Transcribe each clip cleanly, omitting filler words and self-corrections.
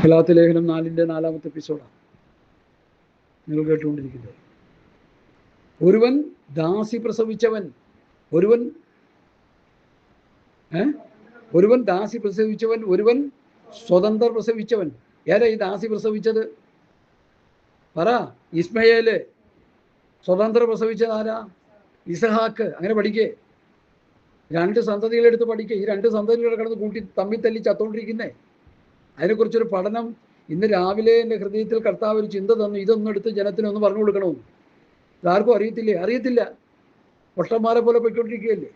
ഗലാത്യ ലേഖനം 4-ാമത്തെ എപ്പിസോഡാണ് നിങ്ങൾ കേട്ടുകൊണ്ടിരിക്കുന്നത്. ഒരുവൻ ദാസി പ്രസവിച്ചവൻ, ഒരുവൻ ദാസി പ്രസവിച്ചവൻ, ഒരുവൻ സ്വതന്ത്ര പ്രസവിച്ചവൻ. ഏതാ ഈ ദാസി പ്രസവിച്ചത്? പറ. ഇസ്മയേല്. സ്വതന്ത്ര പ്രസവിച്ചത് ആരാ? ഇസഹാക്ക്. അങ്ങനെ പഠിക്കേ. 2 സന്തതികളെടുത്ത് പഠിക്കേ. ഈ 2 സന്തതികളെ കിടന്ന് കൂട്ടി തമ്മിൽ തല്ലി ചത്തോണ്ടിരിക്കുന്നേ. അതിനെക്കുറിച്ചൊരു പഠനം ഇന്ന് രാവിലെ എൻ്റെ ഹൃദയത്തിൽ കർത്താവ് ഒരു ചിന്ത തന്നു. ഇതൊന്നും എടുത്ത് ജനത്തിനൊന്ന് പറഞ്ഞു കൊടുക്കണമെന്ന്. ഇതാർക്കും അറിയത്തില്ല. പൊട്ടന്മാരെ പോലെ പോയിക്കൊണ്ടിരിക്കുകയല്ലേ.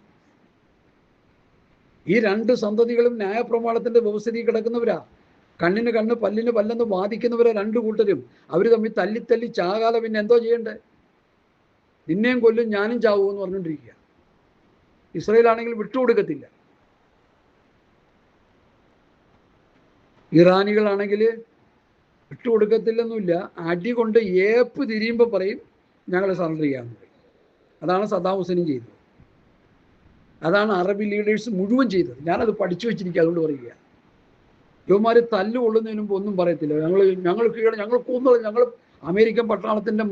ഈ 2 സന്തതികളും ന്യായപ്രമാണത്തിന്റെ വ്യവസ്ഥയിൽ കിടക്കുന്നവരാ. കണ്ണിന് കണ്ണ് പല്ലിന് പല്ലെന്ന് വാദിക്കുന്നവരാ 2 കൂട്ടരും. അവർ തമ്മിൽ തല്ലി ചാകാതെ പിന്നെ എന്തോ ചെയ്യണ്ടേ? നിന്നെയും കൊല്ലും ഞാനും ചാവുമെന്ന് പറഞ്ഞുകൊണ്ടിരിക്കുക. ഇസ്രായേലാണെങ്കിൽ വിട്ടുകൊടുക്കത്തില്ല. ഇറാനികളാണെങ്കിൽ വിട്ടുകൊടുക്കത്തില്ലെന്നില്ല. അടി കൊണ്ട് ഏപ്പ് തിരിയുമ്പോൾ പറയും ഞങ്ങളെ സറണ്ടർ ചെയ്യാമെന്ന് പറയും. അതാണ് സദ്ദാം ഹുസൈനും ചെയ്തത്. അതാണ് അറബി ലീഡേഴ്സ് മുഴുവൻ ചെയ്തത്. ഞാനത് പഠിച്ചു വെച്ചിരിക്കുക. അതുകൊണ്ട് പറയുക, യുവമാർ തല്ലുകൊള്ളുന്നതിന് മുമ്പ് ഒന്നും പറയത്തില്ല. ഞങ്ങൾ കൊന്നത്, ഞങ്ങൾ അമേരിക്കൻ പട്ടാളത്തിൻ്റെ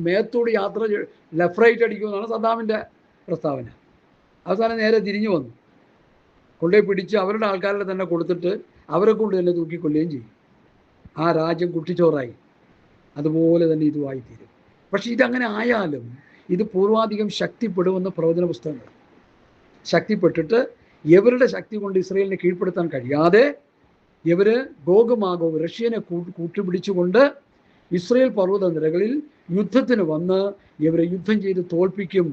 മേത്തോട് യാത്ര ലെഫ്റ്റ് റൈറ്റ് അടിക്കുമെന്നാണ് സദ്ദാമിൻ്റെ പ്രസ്താവന. അവസാനം നേരെ തിരിഞ്ഞു വന്നു. കൊണ്ടുപോയി പിടിച്ച് അവരുടെ ആൾക്കാരുടെ തന്നെ കൊടുത്തിട്ട് അവരെ കൊണ്ട് തന്നെ തൂക്കിക്കൊല്ലുകയും ചെയ്യും. ആ രാജ്യം കുട്ടിച്ചോറായി. അതുപോലെ തന്നെ ഇതുമായിത്തീരും. പക്ഷെ ഇതങ്ങനെ ആയാലും ഇത് പൂർവാധികം ശക്തിപ്പെടുമെന്ന് പ്രവചന പുസ്തകങ്ങൾ. ശക്തിപ്പെട്ടിട്ട് ഇവരുടെ ശക്തി കൊണ്ട് ഇസ്രായേലിനെ കീഴ്പ്പെടുത്താൻ കഴിയാതെ ഇവർ ഗോഗ് റഷ്യനെ കൂട്ടുപിടിച്ചുകൊണ്ട് ഇസ്രായേൽ പർവ്വത നിരകളിൽ യുദ്ധത്തിന് വന്ന് ഇവരെ യുദ്ധം ചെയ്ത് തോൽപ്പിക്കും.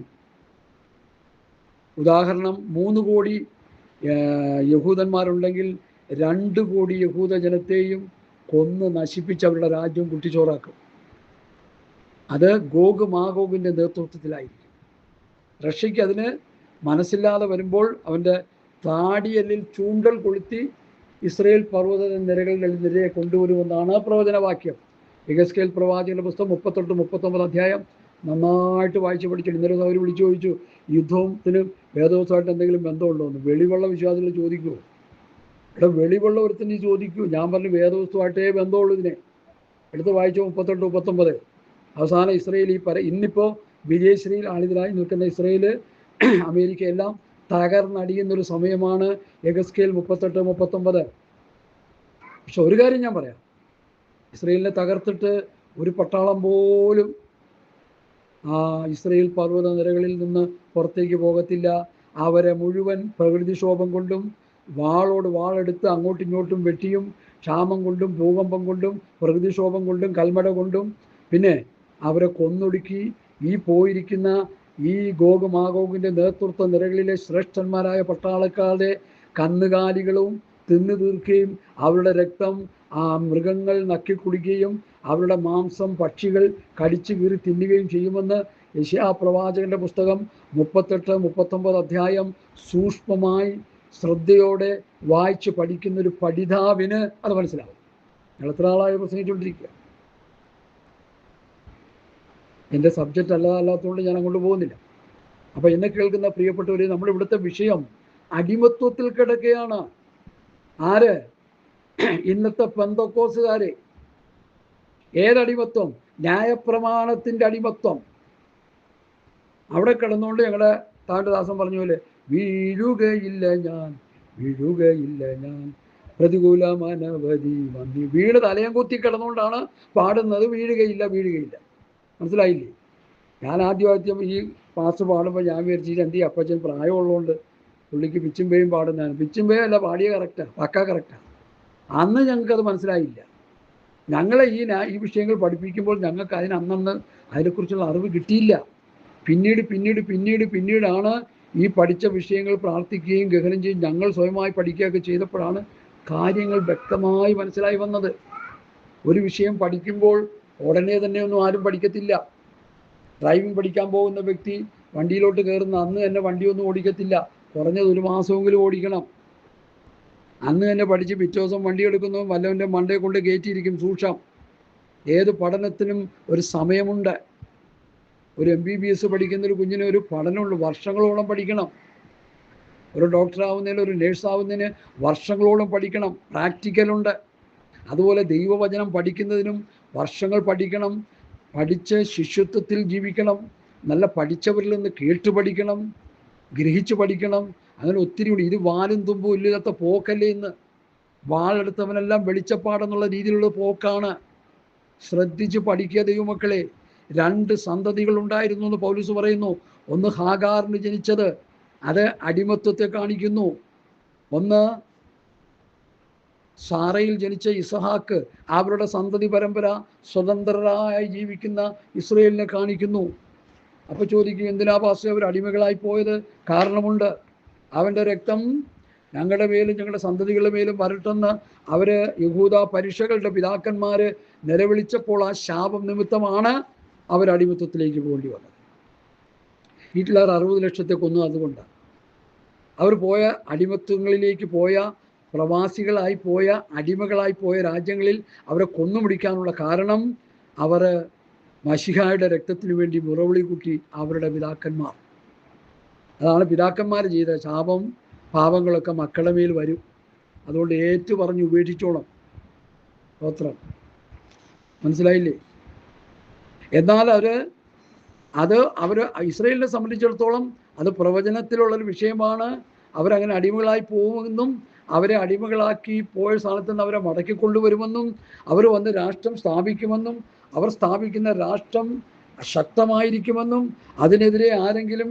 ഉദാഹരണം, 3 കോടി യഹൂദന്മാരുണ്ടെങ്കിൽ 2 കോടി യഹൂദ ജനത്തെയും കൊന്ന് നശിപ്പിച്ച് അവരുടെ രാജ്യം കുട്ടിച്ചോറാക്കും. അത് ഗോഗിൻ്റെ നേതൃത്വത്തിലായിരിക്കും. റഷ്യക്ക് അതിന് മനസ്സില്ലാതെ വരുമ്പോൾ അവൻ്റെ താടിയല്ലിൽ ചൂണ്ടൽ കൊളുത്തി ഇസ്രായേൽ പർവ്വത നിരയെ കൊണ്ടുവരുമെന്നാണ് പ്രവചനവാക്യം. യെഹെസ്കേൽ പ്രവാചകന്റെ പുസ്തകം 38-39 അധ്യായം നന്നായിട്ട് വായിച്ച് പഠിക്കണം. ഇന്നലെ അവർ വിളിച്ചു ചോദിച്ചു, യുദ്ധത്തിന് വേദവസമായിട്ട് എന്തെങ്കിലും ബന്ധമുണ്ടോ എന്ന്. വെളിവുള്ള വിശ്വാസികൾ ചോദിക്കുമോ? ഇവിടെ വെളിവുള്ള ഒരുത്തിന് ചോദിക്കൂ. ഞാൻ പറഞ്ഞു വേദവസ്തുവായിട്ടേ ബന്ധമുള്ളൂ. ഇതിനെ എടുത്ത് വായിച്ചു 38-39. അവസാനം ഇസ്രായേൽ ഇന്നിപ്പോൾ വിജയശ്രീയിൽ ആളിതരായി നിൽക്കുന്ന ഇസ്രായേൽ, അമേരിക്ക എല്ലാം തകർന്നടിയുന്നൊരു സമയമാണ് യെഹെസ്കേൽ 38-39. പക്ഷെ ഒരു കാര്യം ഞാൻ പറയാം, ഇസ്രായേലിനെ തകർത്തിട്ട് ഒരു പട്ടാളം പോലും ആ ഇസ്രായേൽ പർവ്വത നിരകളിൽ നിന്ന് പുറത്തേക്ക് പോകത്തില്ല. അവരെ മുഴുവൻ പ്രകൃതിക്ഷോഭം കൊണ്ടും വാളോട് വാളെടുത്ത് അങ്ങോട്ടും ഇങ്ങോട്ടും വെട്ടിയും, ക്ഷാമം കൊണ്ടും ഭൂകമ്പം കൊണ്ടും പ്രകൃതിക്ഷോഭം കൊണ്ടും കൽമഴ കൊണ്ടും പിന്നെ അവരെ കൊന്നൊടുക്കി ഈ പോയിരിക്കുന്ന ഈ ഗോഗിൻ്റെ നേതൃത്വ നിരകളിലെ ശ്രേഷ്ഠന്മാരായ പട്ടാളക്കാരുടെ കന്നുകാലികളും തിന്നു തീർക്കുകയും അവരുടെ രക്തം ആ മൃഗങ്ങൾ നക്കിക്കുടിക്കുകയും അവരുടെ മാംസം പക്ഷികൾ കടിച്ചു കീറി തിന്നുകയും ചെയ്യുമെന്ന് യെശയ്യാ പ്രവാചകന്റെ പുസ്തകം 38-39 അധ്യായം സൂക്ഷ്മമായി ശ്രദ്ധയോടെ വായിച്ച് പഠിക്കുന്നൊരു പഠിതാവിന് അത് മനസ്സിലാവും. ഞങ്ങൾ എത്ര ആളായി പ്രസംഗിച്ചുകൊണ്ടിരിക്കുക. എൻ്റെ സബ്ജക്റ്റ് അല്ലാത്തതുകൊണ്ട് ഞാൻ അങ്ങോട്ട് പോകുന്നില്ല. അപ്പം എന്നെ കേൾക്കുന്ന പ്രിയപ്പെട്ടവരെ, നമ്മളിവിടുത്തെ വിഷയം അടിമത്വത്തിൽ കിടക്കുകയാണ്. ആര്? ഇന്നത്തെ പെന്തക്കോസുകാര്. ഏതടിമത്വം? ന്യായപ്രമാണത്തിൻ്റെ അടിമത്വം. അവിടെ കിടന്നുകൊണ്ട് ഞങ്ങളുടെ താണ്ടദാസൻ പറഞ്ഞ പോലെ വീഴുകയില്ല ഞാൻ പ്രതികൂലമനവധി വന്നി. വീണ് തലയം കുത്തി കിടന്നുകൊണ്ടാണ് പാടുന്നത്. വീഴുകയില്ല. മനസ്സിലായില്ലേ? ഞാൻ ആദ്യം ഈ പാസ് പാടുമ്പോൾ ഞാൻ വിചാരിച്ചു എൻ്റെ അപ്പച്ചൻ പ്രായമുള്ളതുകൊണ്ട് പുള്ളിക്ക് പിച്ചുംപേയും പാടുന്നതാണ്. പിച്ചുംപേ അല്ല, പാടിയ കറക്റ്റാണ്, പക്ക കറക്റ്റാണ്. അന്ന് ഞങ്ങൾക്കത് മനസ്സിലായില്ല. ഞങ്ങളെ ഈ വിഷയങ്ങൾ പഠിപ്പിക്കുമ്പോൾ ഞങ്ങൾക്ക് അന്നന്ന് അതിനെക്കുറിച്ചുള്ള അറിവ് കിട്ടിയില്ല. പിന്നീടാണ് ഈ പഠിച്ച വിഷയങ്ങൾ പ്രാർത്ഥിക്കുകയും ഗഹനം ചെയ്യും ഞങ്ങൾ സ്വയമായി പഠിക്കുകയൊക്കെ ചെയ്തപ്പോഴാണ് കാര്യങ്ങൾ വ്യക്തമായി മനസ്സിലായി വന്നത്. ഒരു വിഷയം പഠിക്കുമ്പോൾ ഉടനെ തന്നെ ഒന്നും ആരും പഠിക്കത്തില്ല. ഡ്രൈവിംഗ് പഠിക്കാൻ പോകുന്ന വ്യക്തി വണ്ടിയിലോട്ട് കയറുന്ന അന്ന് തന്നെ വണ്ടിയൊന്നും ഓടിക്കത്തില്ല. കുറഞ്ഞത് 1 മാസമെങ്കിലും ഓടിക്കണം. അന്ന് തന്നെ പഠിച്ച് പിറ്റേ ദിവസം വണ്ടി എടുക്കുന്നു, വല്ലവൻ്റെ മണ്ടയെ കൊണ്ട് കയറ്റിയിരിക്കും. സൂക്ഷം. ഏത് പഠനത്തിനും ഒരു സമയമുണ്ട്. ഒരു MBBS പഠിക്കുന്നൊരു കുഞ്ഞിന് ഒരു പഠനമുണ്ട്. വർഷങ്ങളോളം പഠിക്കണം. ഒരു ഡോക്ടർ ആവുന്നതിന്, ഒരു നേഴ്സ് ആവുന്നതിന് വർഷങ്ങളോളം പഠിക്കണം. പ്രാക്ടിക്കലുണ്ട്. അതുപോലെ ദൈവവചനം പഠിക്കുന്നതിനും വർഷങ്ങൾ പഠിക്കണം, പഠിച്ച് ശിഷ്യത്വത്തിൽ ജീവിക്കണം, നല്ല പഠിച്ചവരിൽ നിന്ന് കേട്ട് പഠിക്കണം, ഗ്രഹിച്ച് പഠിക്കണം. അങ്ങനെ ഒത്തിരി ഉണ്ട്. ഇത് വാലും തുമ്പും ഇല്ലാത്ത പോക്കല്ലേ ഇന്ന്. വാളെടുത്തവനെല്ലാം വെളിച്ചപ്പാടെന്നുള്ള രീതിയിലുള്ള പോക്കാണ്. ശ്രദ്ധിച്ച് പഠിക്കുക ദൈവമക്കളെ. 2 സന്തതികൾ ഉണ്ടായിരുന്നു എന്ന് പൗലോസ് പറയുന്നു. ഒന്ന് ഹാഗാറിന് ജനിച്ചത്, അത് അടിമത്വത്തെ കാണിക്കുന്നു. ഒന്ന് സാറയിൽ ജനിച്ച ഇസഹാക്ക്, അവരുടെ സന്തതി പരമ്പര സ്വതന്ത്രരായി ജീവിക്കുന്ന ഇസ്രയേലിനെ കാണിക്കുന്നു. അപ്പോൾ ചോദിക്കും, എന്തിനാ പാസ്റ്റർ അവർ അടിമകളായി പോയത്? കാരണമുണ്ട്. അവൻ്റെ രക്തം ഞങ്ങളുടെ മേലും ഞങ്ങളുടെ സന്തതികളുടെ മേലും വരട്ടെന്ന് അവര് യഹൂദ പരീക്ഷകളുടെ പിതാക്കന്മാർ നിലവിളിച്ചപ്പോൾ ആ ശാപം നിമിത്തമാണ് അവർ അടിമത്വത്തിലേക്ക് പോകേണ്ടി വന്നത്. ഹിറ്റ്ലർ 60 ലക്ഷത്തെ കൊന്നു അതുകൊണ്ടാണ്. അവർ പോയ അടിമത്വങ്ങളിലേക്ക് പോയ പ്രവാസികളായി പോയ അടിമകളായി പോയ രാജ്യങ്ങളിൽ അവരെ കൊന്നുമുടിക്കാനുള്ള കാരണം അവർ മശിഹായുടെ രക്തത്തിനു വേണ്ടി മുറവിളി കൂട്ടി അവരുടെ പിതാക്കന്മാർ. അതാണ് പിതാക്കന്മാർ ചെയ്ത ശാപം. പാപങ്ങളൊക്കെ മക്കളുടെ മേൽ വരും. അതുകൊണ്ട് ഏറ്റു പറഞ്ഞ് ഉപേക്ഷിച്ചോണം. സ്തോത്രം. മനസ്സിലായില്ലേ? എന്നാൽ അവർ ഇസ്രായേലിനെ സംബന്ധിച്ചിടത്തോളം അത് പ്രവചനത്തിലുള്ളൊരു വിഷയമാണ്. അവരങ്ങനെ അടിമകളായി പോകുമെന്നും അവരെ അടിമകളാക്കി പോയ സ്ഥാനത്ത് നിന്ന് അവരെ മടക്കിക്കൊണ്ടുവരുമെന്നും അവർ വന്ന് രാഷ്ട്രം സ്ഥാപിക്കുമെന്നും അവർ സ്ഥാപിക്കുന്ന രാഷ്ട്രം ശക്തമായിരിക്കുമെന്നും അതിനെതിരെ ആരെങ്കിലും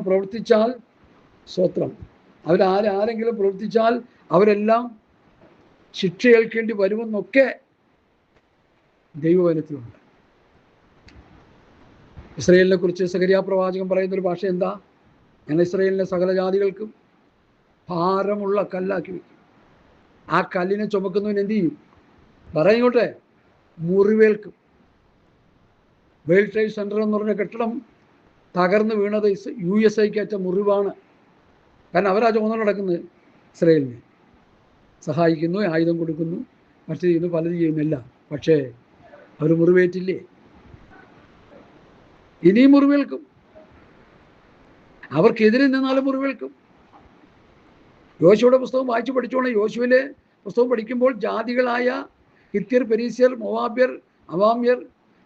പ്രവർത്തിച്ചാൽ ആരെങ്കിലും പ്രവർത്തിച്ചാൽ അവരെല്ലാം ശിക്ഷ ഏൽക്കേണ്ടി വരുമെന്നൊക്കെ ദൈവവചനത്തിലുണ്ട്. ഇസ്രായേലിനെ കുറിച്ച് സഖരിയാ പ്രവാചകൻ പറയുന്നൊരു ഭാഷ എന്താ? ഞാൻ ഇസ്രായേലിനെ സകല ജാതികൾക്കും ഭാരമുള്ള കല്ലാക്കി വയ്ക്കും. ആ കല്ലിനെ ചുമക്കുന്നവൻ എന്ത് ചെയ്യും? പറയിങ്ങോട്ടെ, മുറിവേൽക്കും. വേൾഡ് ട്രേഡ് സെൻറ്റർ എന്ന് പറഞ്ഞ കെട്ടിടം തകർന്ന് വീണത് USA മുറിവാണ്. കാരണം അവരാ ചുമന്നു നടക്കുന്നത്. ഇസ്രായേലിനെ സഹായിക്കുന്നു, ആയുധം കൊടുക്കുന്നു, മറ്റു ചെയ്യുന്നു, പലത് ചെയ്യുന്നില്ല. പക്ഷേ അവർ മുറിവേറ്റില്ലേ? ഇനിയും മുറിവേൽക്കും. അവർക്കെതിരെ നിന്നാലും മുറിവേൽക്കും. യോശുവയുടെ പുസ്തകം വായിച്ചു പഠിച്ചോണം. യോശുവിലെ പുസ്തകം പഠിക്കുമ്പോൾ ജാതികളായ ഹിത്യർ, പെരീസ്യർ, മൊവാബ്യർ, അവാമ്യർ,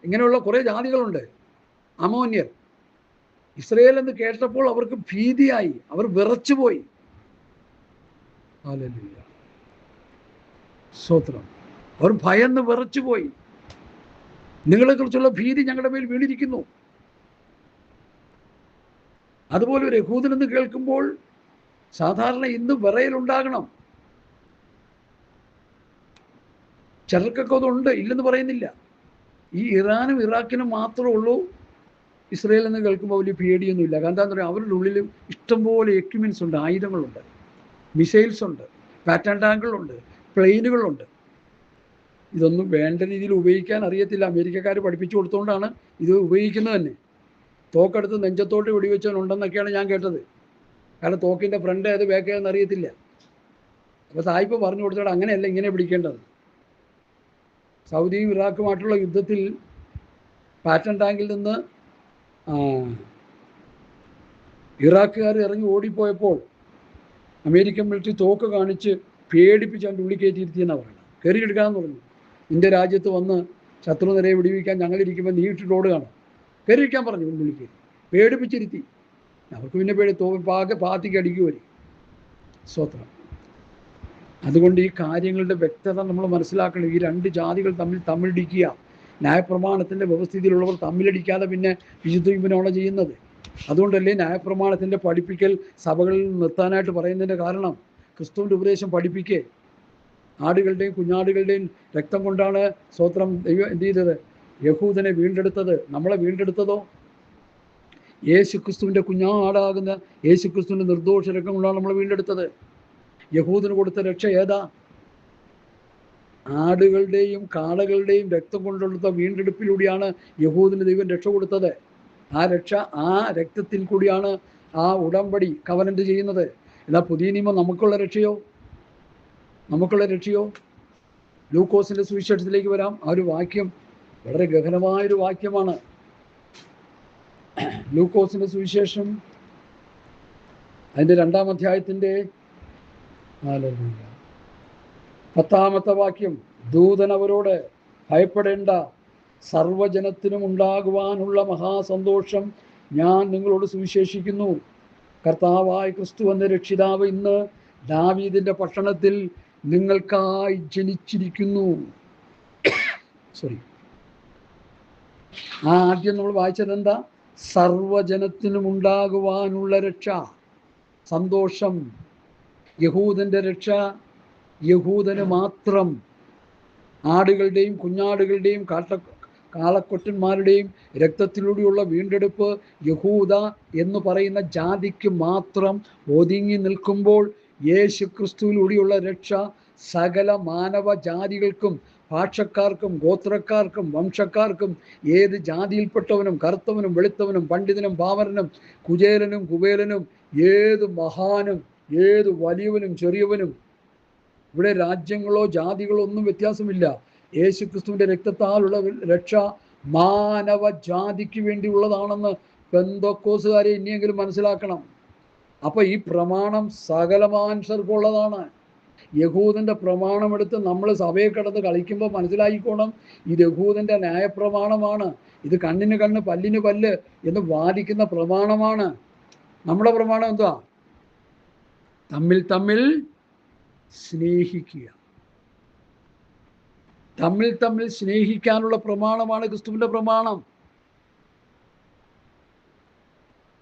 ഇങ്ങനെയുള്ള കുറേ ജാതികളുണ്ട്. അമോന്യർ. ഇസ്രായേൽ എന്ന് കേട്ടപ്പോൾ അവർക്ക് ഭീതിയായി, അവർ വിറച്ചുപോയി. ഹല്ലേലൂയ, സ്തോത്രം. അവർ ഭയന്ന് വിറച്ചുപോയി. നിങ്ങളെക്കുറിച്ചുള്ള ഭീതി ഞങ്ങളുടെ മേൽ വീണിരിക്കുന്നു. അതുപോലെ ഒരു യഹൂദനെന്ന് കേൾക്കുമ്പോൾ സാധാരണ ഇന്ന് വിറയലുണ്ടാകണം. ചിലർക്കൊക്കെ അതുണ്ട്, ഇല്ലെന്ന് പറയുന്നില്ല. ഈ ഇറാനും ഇറാഖിനും മാത്രമേ ഉള്ളൂ ഇസ്രായേൽ എന്ന് കേൾക്കുമ്പോൾ വലിയ പേടിയൊന്നുമില്ല. കാരണം എന്താണെന്ന് പറയുക, അവരുടെ ഉള്ളിൽ ഇഷ്ടംപോലെ എക്യുപ്മെൻറ്റ്സ് ഉണ്ട്, ആയുധങ്ങളുണ്ട്, മിസൈൽസ് ഉണ്ട്, പാറ്റേൺ ടാങ്കുകളുണ്ട്, പ്ലെയിനുകളുണ്ട്. ഇതൊന്നും വേണ്ട രീതിയിൽ ഉപയോഗിക്കാൻ അറിയത്തില്ല. അമേരിക്കക്കാർ പഠിപ്പിച്ചു കൊടുത്തുകൊണ്ടാണ് ഇത് ഉപയോഗിക്കുന്നത് തന്നെ. തോക്കെടുത്ത് നെഞ്ചത്തോട്ട് വെടിവെച്ചവനുണ്ടെന്നൊക്കെയാണ് ഞാൻ കേട്ടത്. കാരണം തോക്കിൻ്റെ ഫ്രണ്ട് ഏത് ബാക്ക് ഏതെന്ന് അറിയത്തില്ല. അപ്പോൾ സായിപ്പ് പറഞ്ഞു കൊടുത്തോടെ അങ്ങനെയല്ല, ഇങ്ങനെ പിടിക്കേണ്ടത്. സൗദിയും ഇറാഖുമായിട്ടുള്ള യുദ്ധത്തിൽ പാറ്റേൺ ടാങ്കിൽ നിന്ന് ഇറാഖുകാർ ഇറങ്ങി ഓടിപ്പോയപ്പോൾ അമേരിക്കൻ മിലിറ്ററി തോക്ക് കാണിച്ച് പേടിപ്പിച്ച് അതിൻ്റെ ഉള്ളിൽ കയറ്റിയിരുത്തിയെന്നാണ് പറയുന്നത്. കയറിയെടുക്കാമെന്ന് പറഞ്ഞു. നിൻ്റെ രാജ്യത്ത് വന്ന് ശത്രു നിരയെ വിടിവിക്കാൻ ഞങ്ങളിരിക്കുമ്പോൾ നീ ഇട്ടിട്ട് ഓടുകയാണ്. കയറിയിരിക്കാൻ പറഞ്ഞു. ഉള്ളിൽ കയറി പേടിപ്പിച്ചിരുത്തി. അവർക്ക് പിന്നെ പേടി പാത്തിക്ക് അടിക്കുവരെ. സ്തോത്രം. അതുകൊണ്ട് ഈ കാര്യങ്ങളുടെ വ്യക്തത നമ്മൾ മനസ്സിലാക്കണം. ഈ 2 ജാതികൾ തമ്മിലടിക്കുക. ന്യായപ്രമാണത്തിൻ്റെ വ്യവസ്ഥിതിയിലുള്ളവർ തമ്മിലടിക്കാതെ പിന്നെ വിശുദ്ധീകരണമാണ് ചെയ്യുന്നത്. അതുകൊണ്ടല്ലേ ന്യായപ്രമാണത്തിൻ്റെ പഠിപ്പിക്കൽ സഭകളിൽ നിർത്താനായിട്ട് പറയുന്നതിൻ്റെ കാരണം. ക്രിസ്തുവിൻ്റെ ഉപദേശം പഠിപ്പിക്കേ. ആടുകളുടെയും കുഞ്ഞാടുകളുടെയും രക്തം കൊണ്ടാണ് സ്തോത്രം ദൈവം എന്ത് ചെയ്തത്? യഹൂദനെ വീണ്ടെടുത്തത്. നമ്മളെ വീണ്ടെടുത്തതോ യേശുക്രിസ്തുവിൻ്റെ കുഞ്ഞാടാകുന്ന യേശുക്രിസ്തുവിൻ്റെ നിർദോഷ രക്തം കൊണ്ടാണ് നമ്മളെ വീണ്ടെടുത്തത്. യഹൂദന് കൊടുത്ത രക്ഷ ഏതാ? ആടുകളുടെയും കാളകളുടെയും രക്തം കൊണ്ടെടുത്ത വീണ്ടെടുപ്പിലൂടെയാണ് യഹൂദന് ദൈവം രക്ഷ കൊടുത്തത്. ആ രക്ഷ, ആ രക്തത്തിൽ കൂടിയാണ് ആ ഉടമ്പടി കവനന്റ് ചെയ്യുന്നത്. എന്നാൽ പുതിയ നിയമം നമുക്കുള്ള രക്ഷയോ? ലൂക്കോസിൻ്റെ സുവിശേഷത്തിലേക്ക് വരാം. ആ ഒരു വാക്യം വളരെ ഗഹനമായൊരു വാക്യമാണ്. ലൂക്കോസിൻ്റെ സുവിശേഷം അതിൻ്റെ 2-ാം അധ്യായത്തിൻ്റെ 10-ാമത്തെ വാക്യം. ദൂതൻ അവരോട്, ഭയപ്പെടേണ്ട, സർവജനത്തിനും ഉണ്ടാകുവാനുള്ള മഹാസന്തോഷം ഞാൻ നിങ്ങളോട് സുവിശേഷിക്കുന്നു. കർത്താവായ ക്രിസ്തു എന്ന രക്ഷിതാവ് ഇന്ന് ദാവീദിന്റെ പട്ടണത്തിൽ നിങ്ങൾക്കായി ജനിച്ചിരിക്കുന്നു. സോറി, ആദ്യം നമ്മൾ വായിച്ചത് എന്താ? സർവജനത്തിനും ഉണ്ടാകുവാനുള്ള രക്ഷ, സന്തോഷം. യഹൂദന്റെ രക്ഷ യഹൂദന് മാത്രം. ആടുകളുടെയും കുഞ്ഞാടുകളുടെയും കാളക്കൊറ്റന്മാരുടെയും രക്തത്തിലൂടെയുള്ള വീണ്ടെടുപ്പ് യഹൂദ എന്ന് പറയുന്ന ജാതിക്ക് മാത്രം ഒതുങ്ങി നിൽക്കുമ്പോൾ, യേശു ക്രിസ്തുവിലൂടെയുള്ള രക്ഷ സകല മാനവ ജാതികൾക്കും, ഭാഷക്കാർക്കും, ഗോത്രക്കാർക്കും, വംശക്കാർക്കും, ഏത് ജാതിയിൽപ്പെട്ടവനും, കറുത്തവനും വെളുത്തവനും, പണ്ഡിതനും പാമരനും, കുചേലനും കുബേലനും, ഏത് മഹാനും ഏത് വലിയവനും ചെറിയവനും, ഇവിടെ രാജ്യങ്ങളോ ജാതികളോ ഒന്നും വ്യത്യാസമില്ല. യേശു ക്രിസ്തുവിന്റെ രക്തത്താലുള്ള രക്ഷ മാനവ ജാതിക്ക് വേണ്ടിയുള്ളതാണെന്ന് പെന്തക്കോസുകാരെ ഇനിയെങ്കിലും മനസ്സിലാക്കണം. അപ്പൊ ഈ പ്രമാണം സകല മനുഷ്യർക്കുള്ളതാണ്. യഹൂദന്റെ പ്രമാണം എടുത്ത് നമ്മൾ സഭയെ കിടന്ന് കളിക്കുമ്പോൾ മനസ്സിലായിക്കോണം, ഇത് യഹൂദന്റെ ന്യായപ്രമാണമാണ്, ഇത് കണ്ണിന് കണ്ണ് പല്ലിന് പല്ല് എന്ന് വാദിക്കുന്ന പ്രമാണമാണ്. നമ്മുടെ പ്രമാണം എന്തുവാ? തമ്മിൽ തമ്മിൽ സ്നേഹിക്കുക. തമ്മിൽ തമ്മിൽ സ്നേഹിക്കാനുള്ള പ്രമാണമാണ് ക്രിസ്തുവിന്റെ പ്രമാണം.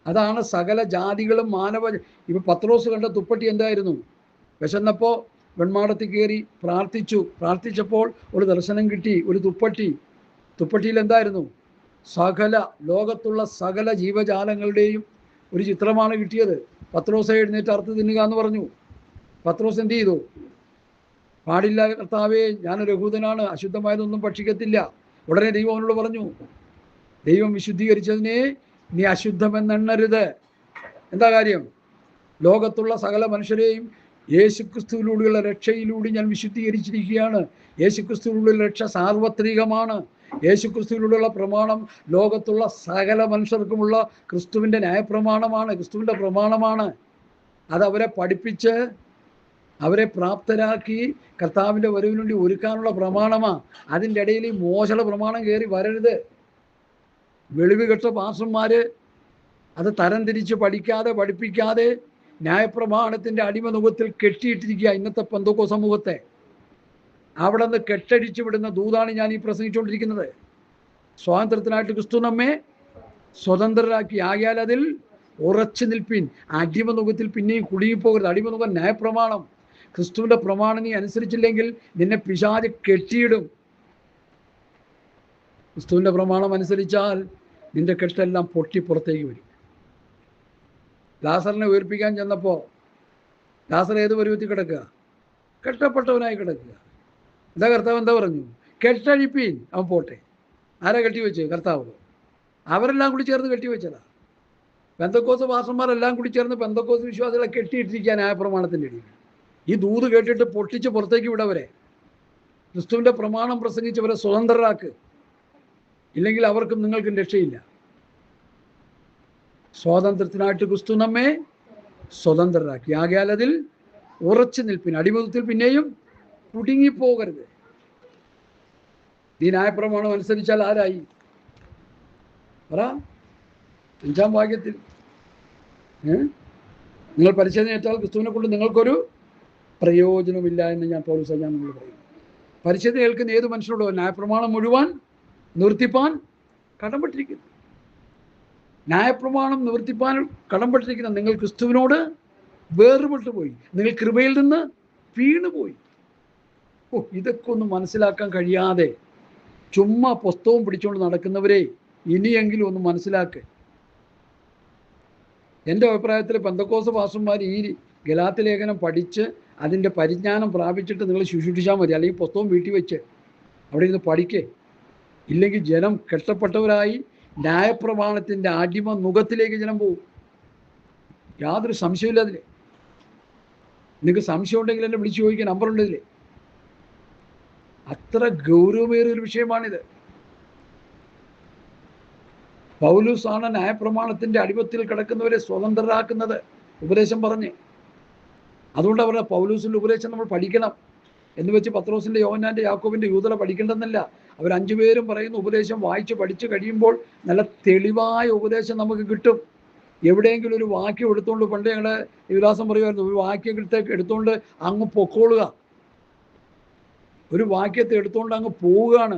അതാണ് സകല ജാതികളും മാനവ. ഇപ്പൊ പത്രോസ് കണ്ട തുപ്പട്ടി എന്തായിരുന്നു? വിശന്നപ്പോ വെൺമാടത്തിൽ കയറി പ്രാർത്ഥിച്ചപ്പോൾ ഒരു ദർശനം കിട്ടി, ഒരു തുപ്പട്ടി. തുപ്പട്ടിയിൽ എന്തായിരുന്നു? സകല ലോകത്തുള്ള സകല ജീവജാലങ്ങളുടെയും ഒരു ചിത്രമാണ് കിട്ടിയത്. പത്രോസ് എഴുന്നേറ്റ് അറുത്ത് തിന്നുക എന്ന് പറഞ്ഞു. പത്രോസ് എന്ത് ചെയ്തു? പാടില്ല കർത്താവേ, ഞാനൊരു യഹൂദനാണ്, അശുദ്ധമായതൊന്നും ഭക്ഷിക്കത്തില്ല. ഉടനെ ദൈവം അവനോട് പറഞ്ഞു, ദൈവം വിശുദ്ധീകരിച്ചതിനെ നീ അശുദ്ധമെന്നെണ്ണരുത്. എന്താ കാര്യം? ലോകത്തുള്ള സകല മനുഷ്യരെയും യേശുക്രിസ്തുവിലൂടെയുള്ള രക്ഷയിലൂടെ ഞാൻ വിശുദ്ധീകരിച്ചിരിക്കുകയാണ്. യേശുക്രിസ്തുവിലൂടെയുള്ള രക്ഷ സാർവത്രികമാണ്. യേശുക്രിസ്തുവിലൂടെയുള്ള പ്രമാണം ലോകത്തുള്ള സകല മനുഷ്യർക്കുമുള്ള ക്രിസ്തുവിന്റെ ന്യായപ്രമാണമാണ്, ക്രിസ്തുവിന്റെ പ്രമാണമാണ്. അത് അവരെ പഠിപ്പിച്ച് അവരെ പ്രാപ്തരാക്കി കർത്താവിന്റെ വരവിന് വേണ്ടി ഒരുക്കാനുള്ള പ്രമാണമാണ്. അതിൻ്റെ ഇടയിൽ ഈ മോശയുടെ പ്രമാണം കയറി വരരുത്. വെളിവ് കെട്ട പാസ്റ്റർമാര് അത് തരംതിരിച്ച് പഠിപ്പിക്കാതെ ന്യായപ്രമാണത്തിന്റെ അടിമനുഖത്തിൽ കെട്ടിയിട്ടിരിക്കുക ഇന്നത്തെ പെന്തക്കോസ്ത് സമൂഹത്തെ. അവിടെ നിന്ന് കെട്ടടിച്ചു വിടുന്ന ദൂതാണ് ഞാൻ ഈ പ്രസംഗിച്ചുകൊണ്ടിരിക്കുന്നത്. സ്വാതന്ത്ര്യത്തിനായിട്ട് ക്രിസ്തു നമ്മെ സ്വതന്ത്രരാക്കി. ആകിയാൽ അതിൽ ഉറച്ചു നിൽപ്പിൻ. അടിമനുഖത്തിൽ പിന്നെയും കുടുങ്ങിപ്പോകരുത്. അടിമനുഖം ന്യായപ്രമാണം. ക്രിസ്തുവിന്റെ പ്രമാണം നീ അനുസരിച്ചില്ലെങ്കിൽ നിന്നെ പിശാച് കെട്ടിയിടും. ക്രിസ്തുവിന്റെ പ്രമാണം അനുസരിച്ചാൽ നിന്റെ കെട്ടെല്ലാം പൊട്ടി പുറത്തേക്ക് വരും. ലാസറിനെ ഉയർപ്പിക്കാൻ ചെന്നപ്പോൾ ലാസർ ഏത് പരുവത്തിൽ കിടക്കുക? കെട്ടപ്പെട്ടവനായി കിടക്കുക. എന്താ കർത്താവ് എന്താ പറഞ്ഞു? കെട്ടഴിപ്പീൻ, അവൻ പോട്ടെ. ആരാ കെട്ടിവെച്ച്? കർത്താവ്. അവരെല്ലാം കൂടി ചേർന്ന് കെട്ടിവെച്ചതാ. പെന്തക്കോസ്ത് പാസ്റ്റർമാരെല്ലാം കൂടി ചേർന്ന് പെന്തക്കോസ്ത് വിശ്വാസികളെ കെട്ടിയിട്ടിരിക്കാൻ ന്യായപ്രമാണത്തിൻ്റെ ഇടയിൽ. ഈ ദൂത് കേട്ടിട്ട് പൊട്ടിച്ച് പുറത്തേക്ക് വിടവരെ. ക്രിസ്തുവിന്റെ പ്രമാണം പ്രസംഗിച്ചവരെ സ്വതന്ത്രരാക്ക്. ഇല്ലെങ്കിൽ അവർക്കും നിങ്ങൾക്കും രക്ഷയില്ല. സ്വാതന്ത്ര്യത്തിനായിട്ട് ക്രിസ്തു നമ്മെ സ്വതന്ത്രരാക്കി. ആകയാൽ അതിൽ ഉറച്ചു നിൽപ്പിൻ. അടിമത്തത്തിൽ പിന്നെയും കുടുങ്ങിപ്പോകരുത്. ഈ ന്യായപ്രമാണം അനുസരിച്ചാൽ ആരായി? പറ. 5-ാം വാക്യത്തിൽ നിങ്ങൾ പരിച്ഛേദന ഏറ്റാൽ ക്രിസ്തുവിനെ കൊണ്ട് നിങ്ങൾക്കൊരു പ്രയോജനമില്ല എന്ന് ഞാൻ പൗലോസ് നിങ്ങൾ പറയും. പരിച്ഛേദന ഏൽക്കുന്ന ഏത് മനുഷ്യനോടോ ന്യായപ്രമാണം മുഴുവൻ നിവർത്തിപ്പാൻ കടംപെട്ടിരിക്കുന്നു. ന്യായപ്രമാണം നിവർത്തിപ്പാൻ കടംപെട്ടിരിക്കുന്ന നിങ്ങൾ ക്രിസ്തുവിനോട് വേർപെട്ടു പോയി. നിങ്ങൾ കൃപയിൽ നിന്ന് വീണുപോയി. ഇതൊക്കെ ഒന്നും മനസ്സിലാക്കാൻ കഴിയാതെ ചുമ്മാ പുസ്തകവും പിടിച്ചുകൊണ്ട് നടക്കുന്നവരെ ഇനിയെങ്കിലും ഒന്ന് മനസ്സിലാക്കുക. എൻ്റെ അഭിപ്രായത്തിൽ പെന്തക്കോസ്ത് പാസ്റ്റർമാർ ഈ ഗലാത്യ ലേഖനം പഠിച്ച് അതിൻ്റെ പരിജ്ഞാനം പ്രാപിച്ചിട്ട് നിങ്ങൾ ശുശ്രൂഷിച്ചാൽ മതി. അല്ലെങ്കിൽ പുസ്തകം വീട്ടിൽ വെച്ച് അവിടെ ഇരുന്ന് പഠിക്കേ. ഇല്ലെങ്കിൽ ജനം കെട്ടപ്പെട്ടവരായി ന്യായപ്രമാണത്തിൻ്റെ അടിമ നുഖത്തിലേക്ക് ജനം പോകും. യാതൊരു സംശയമില്ല അതിൽ. നിങ്ങൾക്ക് സംശയം ഉണ്ടെങ്കിൽ എന്നെ വിളിച്ചു ചോദിക്കാൻ നമ്പറുണ്ട് ഇതിൽ. അത്ര ഗൗരവമേറിയൊരു വിഷയമാണിത്. പൗലോസാണ് ന്യായപ്രമാണത്തിന്റെ അടിമത്തിൽ കിടക്കുന്നവരെ സ്വതന്ത്രരാക്കുന്നത് ഉപദേശം പറഞ്ഞ്. അതുകൊണ്ട് അവരുടെ പൗലോസിന്റെ ഉപദേശം നമ്മൾ പഠിക്കണം. എന്ന് വെച്ച് പത്രോസിൻ്റെ, യോഹന്നാൻ്റെ, യാക്കോബിൻ്റെ, യൂദല പഠിക്കേണ്ടെന്നല്ല. അവർ 5 പേരും പറയുന്ന ഉപദേശം വായിച്ച് പഠിച്ച് കഴിയുമ്പോൾ നല്ല തെളിവായ ഉപദേശം നമുക്ക് കിട്ടും. എവിടെയെങ്കിലും ഒരു വാക്യം എടുത്തുകൊണ്ട്, പണ്ട് ഞങ്ങളുടെ യുവദാസം പറയുമായിരുന്നു, ഒരു വാക്യം എടുത്തുകൊണ്ട് അങ്ങ് പൊക്കോളുക. ഒരു വാക്യത്തെ എടുത്തുകൊണ്ട് അങ്ങ് പോവുകയാണ്.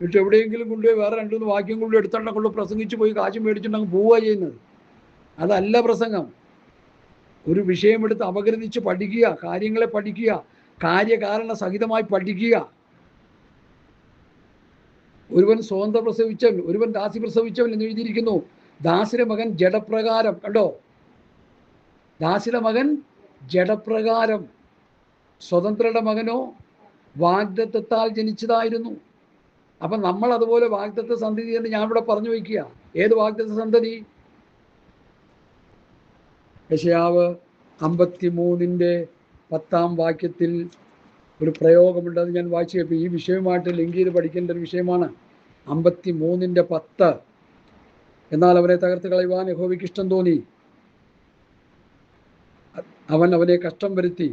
എന്നിട്ട് എവിടെയെങ്കിലും കൊണ്ടുപോയി വേറെ 2-3 വാക്യം കൊണ്ട് എടുത്തോണ്ട് കൊണ്ട് പ്രസംഗിച്ച് പോയി കാശ് മേടിച്ചിട്ട് അങ്ങ് പോവുക ചെയ്യുന്നത്. അതല്ല പ്രസംഗം. ഒരു വിഷയമെടുത്ത് അപഗ്രഥിച്ച് പഠിക്കുക, കാര്യങ്ങളെ പഠിക്കുക, കാര്യകാരണ സഹിതമായി പഠിക്കുക. ഒരുവൻ സ്വതന്ത്ര പ്രസവിച്ചവൻ, ഒരുവൻ ദാസി പ്രസവിച്ചവൻ എന്ന് എഴുതിയിരിക്കുന്നു. ദാസിയുടെ മകൻ ജഡപ്രകാരം, കണ്ടോ, ദാസിയുടെ മകൻ ജഡപ്രകാരം, സ്വതന്ത്രയുടെ മകനോ വാഗ്ദത്തത്താൽ ജനിച്ചതായിരുന്നു. അപ്പം നമ്മൾ അതുപോലെ വാഗ്ദത്ത സന്തതി എന്ന് ഞാൻ ഇവിടെ പറഞ്ഞു വയ്ക്കുക. ഏത് വാഗ്ദത്ത സന്തതി? യെശയ്യാവ് 53:10 വാക്യത്തിൽ ഒരു പ്രയോഗമുണ്ട്. അത് ഞാൻ വായിച്ചു കേൾപ്പി. ഈ വിഷയമായിട്ട് ലിങ്ക് ചെയ്ത് പഠിക്കേണ്ട ഒരു വിഷയമാണ്. 53:10. എന്നാൽ അവനെ തകർത്ത് കളയുവാൻ യഹോവയ്ക്ക് ഇഷ്ടം തോന്നി. അവൻ അവനെ കഷ്ടം വരുത്തി.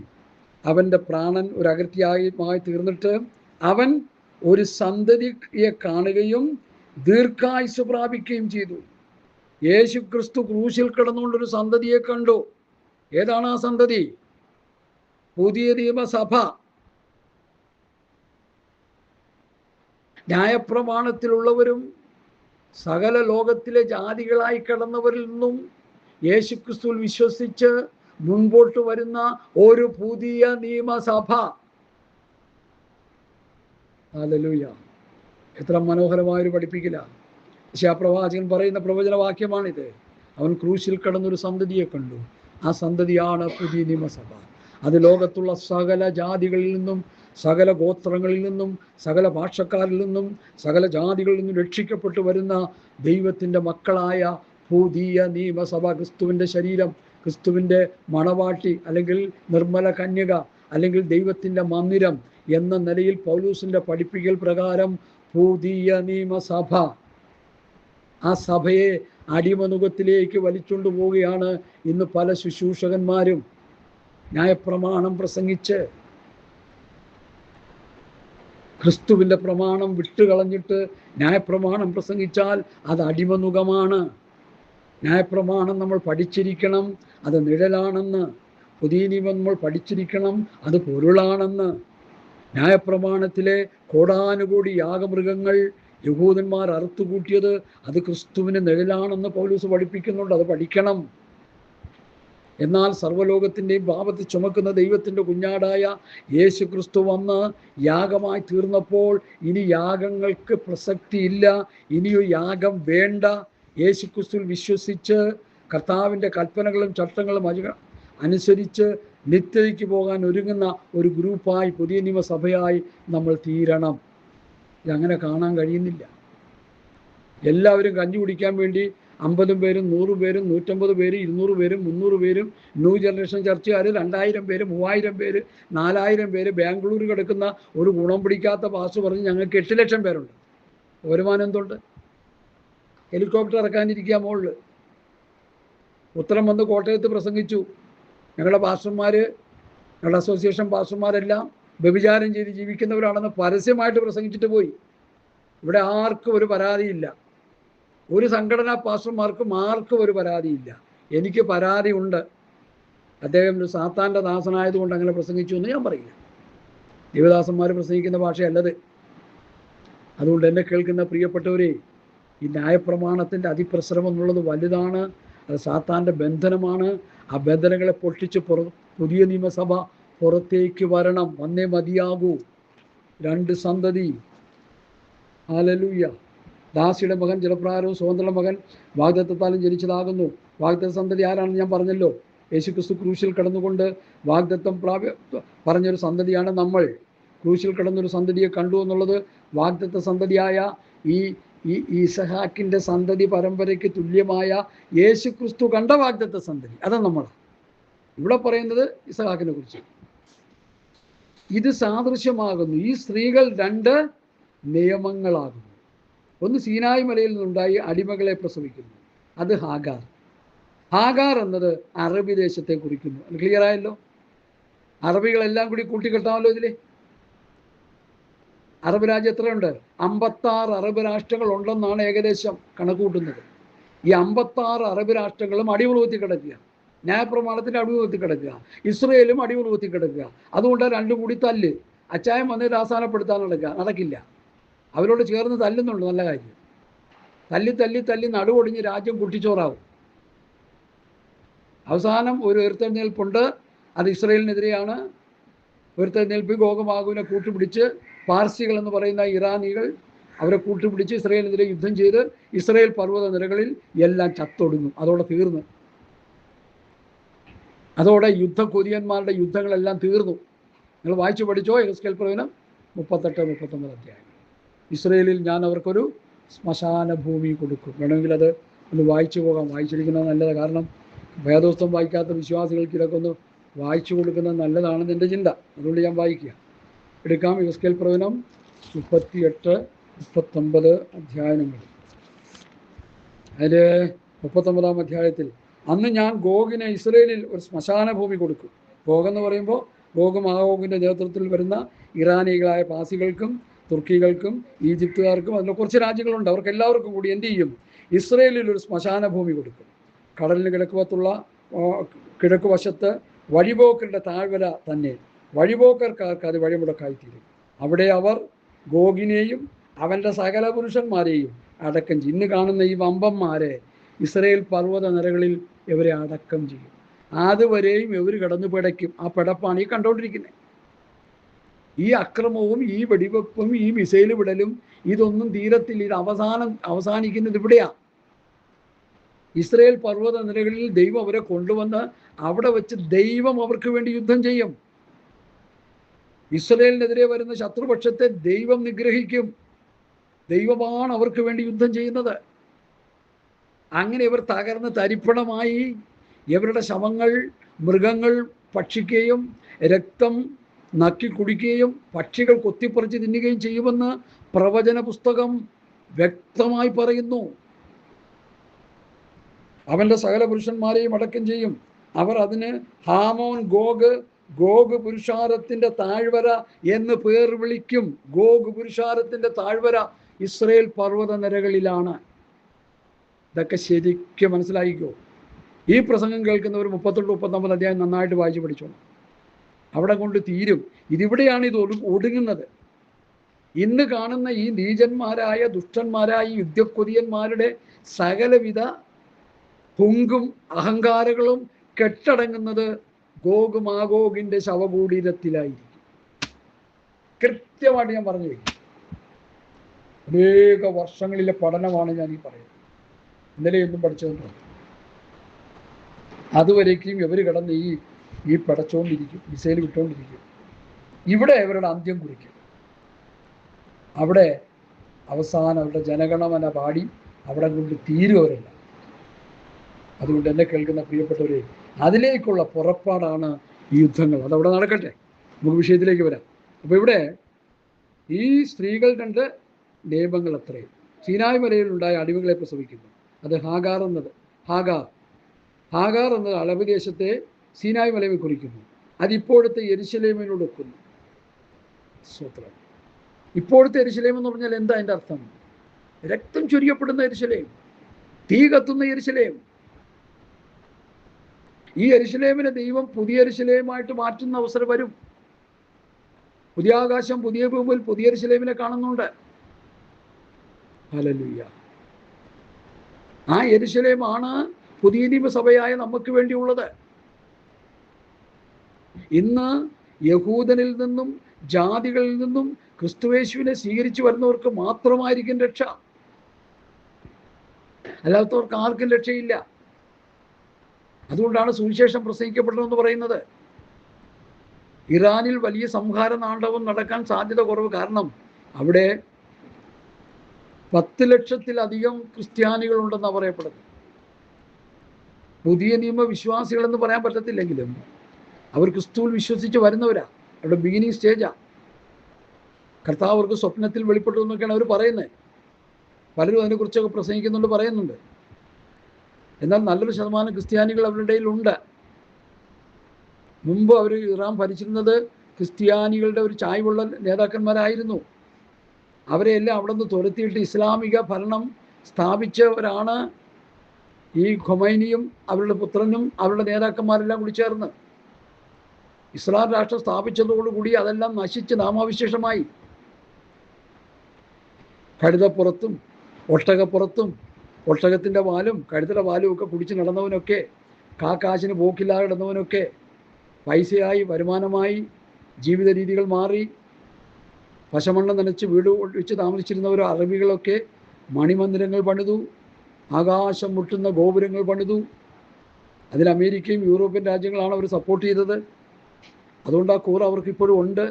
അവൻ്റെ പ്രാണൻ ഒരു അകൃത്യമായി തീർന്നിട്ട് അവൻ ഒരു സന്തതിയെ കാണുകയും ദീർഘായുസ് പ്രാപിക്കുകയും ചെയ്തു. യേശു ക്രിസ്തു ക്രൂശിൽ കിടന്നുകൊണ്ടൊരു സന്തതിയെ കണ്ടു. ഏതാണ് ആ സന്തതി? പുതിയ നിയമസഭ. ന്യായപ്രമാണത്തിലുള്ളവരും സകല ലോകത്തിലെ ജാതികളായി കിടന്നവരിൽ നിന്നും യേശുക്രിസ്തുവിൽ വിശ്വസിച്ച് മുൻപോട്ട് വരുന്ന ഒരു പുതിയ നിയമസഭ. ഹല്ലേലൂയ! എത്ര മനോഹരമായൊരു പഠിപ്പിക്കല. യെശയ്യാപ്രവാചകൻ പറയുന്ന പ്രവചനവാക്യമാണിത്. അവൻ ക്രൂശിൽ കിടന്നൊരു സന്തതിയെ കണ്ടു. ആ സന്തതിയാണ് പുതിയ നിയമസഭ. അത് ലോകത്തുള്ള സകല ജാതികളിൽ നിന്നും, സകല ഗോത്രങ്ങളിൽ നിന്നും, സകല ഭാഷക്കാരിൽ നിന്നും, സകല ജാതികളിൽ നിന്നും രക്ഷിക്കപ്പെട്ടു വരുന്ന ദൈവത്തിൻ്റെ മക്കളായ പുതിയ നിയമസഭ. ക്രിസ്തുവിൻ്റെ ശരീരം, ക്രിസ്തുവിൻ്റെ മണവാട്ടി, അല്ലെങ്കിൽ നിർമ്മല കന്യക, അല്ലെങ്കിൽ ദൈവത്തിൻ്റെ മന്ദിരം എന്ന നിലയിൽ പൗലൂസിൻ്റെ പഠിപ്പിക്കൽ പ്രകാരം പുതിയ നിയമസഭ. ആ സഭയെ അടിമനുഖത്തിലേക്ക് വലിച്ചുകൊണ്ട് പോവുകയാണ് ഇന്ന് പല ശുശ്രൂഷകന്മാരും. ന്യായപ്രമാണം പ്രസംഗിച്ച് ക്രിസ്തുവിൻ്റെ പ്രമാണം വിട്ടുകളഞ്ഞിട്ട് ന്യായപ്രമാണം പ്രസംഗിച്ചാൽ അത് അടിമനുഖമാണ്. ന്യായപ്രമാണം നമ്മൾ പഠിച്ചിരിക്കണം, അത് നിഴലാണെന്ന്. പുതിയ നിയമം നമ്മൾ പഠിച്ചിരിക്കണം, അത് പൊരുളാണെന്ന്. ന്യായപ്രമാണത്തിലെ കോടാനുകോടി യാഗമൃഗങ്ങൾ യഹൂദന്മാർ അറുത്തുകൂട്ടിയത് അത് ക്രിസ്തുവിന് നിഴലാണെന്ന് പൗലോസ് പഠിപ്പിക്കുന്നുണ്ട്. അത് പഠിക്കണം. എന്നാൽ സർവ്വലോകത്തിൻ്റെയും പാപത്തെ ചുമക്കുന്ന ദൈവത്തിൻ്റെ കുഞ്ഞാടായ യേശു ക്രിസ്തു വന്ന് യാഗമായി തീർന്നപ്പോൾ ഇനി യാഗങ്ങൾക്ക് പ്രസക്തിയില്ല, ഇനിയൊരു യാഗം വേണ്ട. യേശു ക്രിസ്തുവിൽ വിശ്വസിച്ച് കർത്താവിൻ്റെ കൽപ്പനകളും ചട്ടങ്ങളും അനുസരിച്ച് നിത്യതയ്ക്ക് പോകാൻ ഒരുങ്ങുന്ന ഒരു ഗ്രൂപ്പായി, പുതിയ നിയമസഭയായി നമ്മൾ തീരണം. ഇതങ്ങനെ കാണാൻ കഴിയുന്നില്ല. എല്ലാവരും കഞ്ഞി കുടിക്കാൻ വേണ്ടി 50 പേരും 100 പേരും 150 പേര് 200 പേരും 300 പേരും ന്യൂ ജനറേഷൻ ചർച്ചുകാർ 2000 പേര് 3000 പേര് 4000 പേര് ബാംഗ്ലൂർ കിടക്കുന്ന ഒരു ഗുണം പിടിക്കാത്ത പാസ് പറഞ്ഞ് ഞങ്ങൾക്ക് 8 ലക്ഷം പേരുണ്ട്. വരുമാനം എന്തുണ്ട്? ഹെലികോപ്റ്റർ ഇറക്കാനിരിക്കുക മുകളിൽ. ഉത്തരം വന്ന് കോട്ടയത്ത് പ്രസംഗിച്ചു. ഞങ്ങളുടെ പാസ്റ്റർമാർ, ഞങ്ങളുടെ അസോസിയേഷൻ പാസ്റ്റർമാരെല്ലാം വ്യഭിചാരം ചെയ്ത് ജീവിക്കുന്നവരാണെന്ന് പരസ്യമായിട്ട് പ്രസംഗിച്ചിട്ട് പോയി. ഇവിടെ ആർക്കും ഒരു പരാതിയില്ല. ഒരു സംഘടനാ പാസ്റ്റർമാർക്കും ആർക്കും ഒരു പരാതിയില്ല. എനിക്ക് പരാതി ഉണ്ട്. അദ്ദേഹം ഒരു സാത്താൻ്റെ ദാസനായതുകൊണ്ട് അങ്ങനെ പ്രസംഗിച്ചു എന്ന് ഞാൻ പറയില്ല. ദൈവദാസന്മാർ പ്രസംഗിക്കുന്ന ഭാഷയല്ലത്. അതുകൊണ്ട് എന്നെ കേൾക്കുന്ന പ്രിയപ്പെട്ടവരെ, ഈ ന്യായപ്രമാണത്തിൻ്റെ അതിപ്രസരം എന്നുള്ളത് വലുതാണ്. അത് സാത്താൻ്റെ ബന്ധനമാണ്. ആ ബന്ധനങ്ങളെ പൊട്ടിച്ച് പുതിയ നിയമസഭ പുറത്തേക്ക് വരണം. വന്നേ മതിയാകൂ. 2 സന്തതി. ഹല്ലേലൂയ! ദാസിയുടെ മകൻ ജലപ്രകാരവും സ്വതന്ത്രയുടെ മകൻ വാഗ്ദത്തത്താലും ജനിച്ചതാകുന്നു. വാഗ്ദത്ത സന്തതി ആരാണെന്ന് ഞാൻ പറഞ്ഞല്ലോ. യേശുക്രിസ്തു ക്രൂശിൽ കിടന്നുകൊണ്ട് വാഗ്ദത്തം പറഞ്ഞൊരു സന്തതിയാണ് നമ്മൾ. ക്രൂശിൽ കിടന്നൊരു സന്തതിയെ കണ്ടു എന്നുള്ളത് വാഗ്ദത്ത സന്തതിയായ ഈ ഇസഹാക്കിൻ്റെ സന്തതി പരമ്പരയ്ക്ക് തുല്യമായ യേശുക്രിസ്തു കണ്ട വാഗ്ദത്ത സന്തതി. അതാണ് നമ്മൾ ഇവിടെ പറയുന്നത് ഇസഹാക്കിനെ കുറിച്ച്. ഇത് സാദൃശ്യമാകുന്നു. ഈ സ്ത്രീകൾ 2 നിയമങ്ങളാകുന്നു. ഒന്ന് സീനായി മലയിൽ നിന്നുണ്ടായി അടിമകളെ പ്രസവിക്കുന്നു. അത് ഹാഗാർ. ഹാഗാർ എന്നത് അറബി ദേശത്തെ കുറിക്കുന്നു. ക്ലിയർ ആയല്ലോ? അറബികളെല്ലാം കൂടി കൂട്ടിക്കെട്ടാമല്ലോ ഇതിൽ. അറബ് രാജ്യം എത്രയുണ്ട്? 56 അറബ് രാഷ്ട്രങ്ങൾ ഉണ്ടെന്നാണ് ഏകദേശം കണക്കുകൂട്ടുന്നത്. ഈ 56 അറബ് രാഷ്ട്രങ്ങളും അടിമുറുകുത്തി കിടക്കുക, ന്യായപ്രമാണത്തിന്റെ അടിമുറുകുത്തി കിടക്കുക, ഇസ്രയേലും അടിമുറുകുത്തി കിടക്കുക. അതുകൊണ്ട് രണ്ടും കൂടി തല്ല്. അച്ചായം വന്ന് അവസാനപ്പെടുത്താൻ നടക്കില്ല. അവരോട് ചേർന്ന് തല്ലുന്നുണ്ട്, നല്ല കാര്യം. തല്ലി തല്ലി തല്ലി നടുവൊടിഞ്ഞ് രാജ്യം കുട്ടിച്ചോറാവും. അവസാനം ഒരു ഉയർത്തെഴുന്നേൽപ്പുണ്ട്, അത് ഇസ്രയേലിനെതിരെയാണ്. ഉയർത്തെഴുന്നേൽപ്പ് ഗോഗുമാഗുവിനെ കൂട്ടുപിടിച്ച് പാർസികൾ എന്ന് പറയുന്ന ഇറാനികൾ അവരെ കൂട്ടുപിടിച്ച് ഇസ്രയേലിനെതിരെ യുദ്ധം ചെയ്ത് ഇസ്രയേൽ പർവ്വത നിരകളിൽ എല്ലാം ചത്തൊടുങ്ങും. അതോടെ തീർന്നു. അതോടെ യുദ്ധക്കൊതിയന്മാരുടെ യുദ്ധങ്ങളെല്ലാം തീർന്നു. നിങ്ങൾ വായിച്ചു പഠിച്ചോ യെഹെസ്കേൽ പ്രവചനം 38-39 അധ്യായം. ഇസ്രയേലിൽ ഞാൻ അവർക്കൊരു ശ്മശാന ഭൂമി കൊടുക്കും. വേണമെങ്കിൽ അത് ഒന്ന് വായിച്ചു പോകാം. വായിച്ചിരിക്കുന്നത് നല്ലതാണ്. കാരണം വേദോസ്തം വായിക്കാത്ത വിശ്വാസികൾക്ക് ഇതൊക്കെ ഒന്ന് വായിച്ചു കൊടുക്കുന്നത് നല്ലതാണെന്ന് എൻ്റെ ചിന്ത. അതുകൊണ്ട് ഞാൻ വായിക്കുക. എടുക്കാം. യെഹെസ്കേൽ പ്രവചനം 38-39 അധ്യായങ്ങൾ. അതിൽ 39-ാം അധ്യായത്തിൽ, അന്ന് ഞാൻ ഗോഗിന് ഇസ്രയേലിൽ ഒരു ശ്മശാന ഭൂമി കൊടുക്കും. ഗോഗ് എന്ന് പറയുമ്പോൾ ഗോഗ് മാഗോഗിൻ്റെ നേതൃത്വത്തിൽ വരുന്ന ഇറാനികളായ പാസികൾക്കും തുർക്കികൾക്കും ഈജിപ്തുകാർക്കും അതിൽ കുറച്ച് രാജ്യങ്ങളുണ്ട്. അവർക്ക് എല്ലാവർക്കും കൂടി എന്ത് ചെയ്യും? ഇസ്രയേലിൽ ഒരു ശ്മശാന ഭൂമി കൊടുക്കും. കടലിന് കിഴക്ക് വശത്ത് വഴിപോക്കരുടെ താഴ്വര തന്നെ. വഴിപോക്കർക്കാർക്ക് അത് വഴിമുടക്കായിത്തീരും. അവിടെ അവർ ഗോഗിനെയും അവൻ്റെ സകല പുരുഷന്മാരെയും അടക്കം ചെയ്യും. ഇന്ന് കാണുന്ന ഈ വമ്പന്മാരെ ഇസ്രയേൽ പർവ്വത നിരകളിൽ ഇവരെ അടക്കം ചെയ്യും. അതുവരെയും ഇവർ കിടന്നു പിടയ്ക്കും. ആ പിടപ്പാണ് ഈ കണ്ടുകൊണ്ടിരിക്കുന്നത്. ഈ അക്രമവും ഈ വെടിവെപ്പും ഈ മിസൈൽ വിടലും ഇതൊന്നും തീരത്തിൽ. ഇത് അവസാനിക്കുന്നത് ഇവിടെയാണ്. ഇസ്രയേൽ പർവ്വത നിരകളിൽ ദൈവം അവരെ കൊണ്ടുവന്ന് അവിടെ വെച്ച് ദൈവം അവർക്ക് വേണ്ടി യുദ്ധം ചെയ്യും. ഇസ്രയേലിനെതിരെ വരുന്ന ശത്രുപക്ഷത്തെ ദൈവം നിഗ്രഹിക്കും. ദൈവമാണ് അവർക്ക് വേണ്ടി യുദ്ധം ചെയ്യുന്നത്. അങ്ങനെ ഇവർ തകർന്ന് തരിപ്പണമായി ഇവരുടെ ശവങ്ങൾ മൃഗങ്ങൾ ഭക്ഷിക്കുകയും രക്തം നക്കി കുടിക്കുകയും പക്ഷികൾ കൊത്തിപ്പറിച്ച് തിന്നുകയും ചെയ്യുമെന്ന് പ്രവചന പുസ്തകം വ്യക്തമായി പറയുന്നു. അവൻ്റെ സകല പുരുഷന്മാരെയും അടക്കം ചെയ്യും. അവർ അതിന് ഹാമോൻ ഗോഗ് പുരുഷാരത്തിൻ്റെ താഴ്വര എന്ന് പേർ വിളിക്കും. ഗോഗ് പുരുഷാരത്തിൻ്റെ താഴ്വര ഇസ്രയേൽ പർവ്വത നിരകളിലാണ്. ഇതൊക്കെ ശരിക്കും മനസ്സിലായിക്കോ. ഈ പ്രസംഗം കേൾക്കുന്നവർ 38-39 അധ്യായം നന്നായിട്ട് വായിച്ച് പഠിച്ചോണം. അവിടെ കൊണ്ട് തീരും. ഇതിവിടെയാണ് ഇത് ഒടുങ്ങുന്നത്. ഇന്ന് കാണുന്ന ഈ നീചന്മാരായ ദുഷ്ടന്മാരായ യുദ്ധക്കൊതിയന്മാരുടെ സകലവിധ ഹുങ്കും അഹങ്കാരങ്ങളും കെട്ടടങ്ങുന്നത് ഗോഗ് മാഗോഗിൻ്റെ ശവകൂടീരത്തിലായിരിക്കും. കൃത്യമായിട്ട് ഞാൻ പറഞ്ഞു വയ്ക്കും. അനേക വർഷങ്ങളിലെ പഠനമാണ് ഞാൻ ഈ പറയുന്നത്. ഇന്നലെ ഒന്നും പഠിച്ചതുകൊണ്ട് അതുവരേക്കും ഇവർ കിടന്ന് ഈ പടച്ചുകൊണ്ടിരിക്കും, മിസൈൽ വിട്ടുകൊണ്ടിരിക്കും. ഇവിടെ ഇവരുടെ അന്ത്യം കുറിക്കും. അവിടെ അവസാനം അവരുടെ ജനഗണമന പാടി അവിടെ കൊണ്ട് തീരുവരല്ല. അതുകൊണ്ട് എന്നെ കേൾക്കുന്ന പ്രിയപ്പെട്ടവരെ, അതിലേക്കുള്ള പുറപ്പാടാണ് ഈ യുദ്ധങ്ങൾ. അതവിടെ നടക്കട്ടെ. നമുക്ക് വിഷയത്തിലേക്ക് വരാം. അപ്പോൾ ഇവിടെ ഈ സ്ത്രീകൾ 2 നിയമങ്ങൾ അത്രയും. സീനായ് മലയിലുണ്ടായ അടിമകളെ പ്രസവിക്കുന്നു. അത് ഹാഗാർ എന്നത് അറബ് ദേശത്തെ സീനായ് മലയെ കുറിക്കുന്നു. അതിപ്പോഴത്തെ യെരുശലേമിനോട് ഒക്കുന്നു. സ്വത്രം. ഇപ്പോഴത്തെ യെരുശലേം എന്ന് പറഞ്ഞാൽ എന്താ അതിൻ്റെ അർത്ഥം? രക്തം ചൊരിയപ്പെടുന്ന യെരുശലേം, തീ കത്തുന്ന യെരുശലേം. ഈ യെരുശലേമിനെ ദൈവം പുതിയ യെരുശലേമായിട്ട് മാറ്റുന്ന അവസരം വരും. പുതിയ ആകാശം പുതിയ ഭൂമിയിൽ പുതിയ യെരുശലേമിനെ കാണുന്നുണ്ട്. ഹല്ലേലൂയ. ആ യെരുശലേമാണ് പുതിയ നിയമസഭയായ നമുക്ക് വേണ്ടിയുള്ളത്. ഇന്ന് യഹൂദനിൽ നിന്നും ജാതികളിൽ നിന്നും ക്രിസ്തുയേശുവിനെ സ്വീകരിച്ചു വരുന്നവർക്ക് മാത്രമായിരിക്കും രക്ഷ. അല്ലാത്തവർക്ക് ആർക്കും രക്ഷയില്ല. അതുകൊണ്ടാണ് സുവിശേഷം പ്രസംഗിക്കപ്പെടണമെന്ന് പറയുന്നത്. ഇറാനിൽ വലിയ സംഹാര താണ്ഡവം നടക്കാൻ സാധ്യത കുറവ്. കാരണം അവിടെ 10 ലക്ഷത്തിലധികം ക്രിസ്ത്യാനികളുണ്ടെന്നാണ് പറയപ്പെടുന്നത്. പുതിയ നിയമ വിശ്വാസികളെന്ന് പറയാൻ പറ്റത്തില്ലെങ്കിലും അവർ ക്രിസ്തുവിൽ വിശ്വസിച്ച് വരുന്നവരാ. അവിടെ ബിഗിനിങ് സ്റ്റേജാ. കർത്താവ് അവർക്ക് സ്വപ്നത്തിൽ വെളിപ്പെട്ടു എന്നൊക്കെയാണ് അവർ പറയുന്നത്. പലരും അതിനെക്കുറിച്ചൊക്കെ പ്രസംഗിക്കുന്നുണ്ട്, പറയുന്നുണ്ട്. എന്നാൽ നല്ലൊരു ശതമാനം ക്രിസ്ത്യാനികൾ അവരുടെ ഇടയിലുണ്ട്. മുമ്പ് അവർ ഇറാൻ ഭരിച്ചിരുന്നത് ക്രിസ്ത്യാനികളുടെ ഒരു ചായ്വുള്ള നേതാക്കന്മാരായിരുന്നു. അവരെയെല്ലാം അവിടെ നിന്ന് തുരത്തിയിട്ട് ഇസ്ലാമിക ഭരണം സ്ഥാപിച്ചവരാണ് ഈ ഖൊമൈനിയും അവരുടെ പുത്രനും അവരുടെ നേതാക്കന്മാരെല്ലാം കൂടി ചേർന്ന്. ഇസ്ലാം രാഷ്ട്രം സ്ഥാപിച്ചതോടുകൂടി അതെല്ലാം നശിച്ച് നാമാവിശേഷമായി. കഴുതപ്പുറത്തും ഒട്ടകപ്പുറത്തും ഒട്ടകത്തിൻ്റെ വാലും കഴുതയുടെ വാലും ഒക്കെ കുടിച്ച് നടന്നവനൊക്കെ, കാശിന് പോക്കില്ലാതെ കിടന്നവനൊക്കെ, പൈസയായി വരുമാനമായി ജീവിത രീതികൾ മാറി പശമണ്ണം നനച്ച് വീട് വെച്ച് താമസിച്ചിരുന്നവരോ അറബികളൊക്കെ മണിമന്ദിരങ്ങൾ പണിതു, ആകാശം മുട്ടുന്ന ഗോപുരങ്ങൾ പണിതു. അതിൽ അമേരിക്കയും യൂറോപ്യൻ രാജ്യങ്ങളാണ് അവർ സപ്പോർട്ട് ചെയ്തത്. അതുകൊണ്ട് ആ കൂറ് അവർക്കിപ്പോഴും ഉണ്ട്.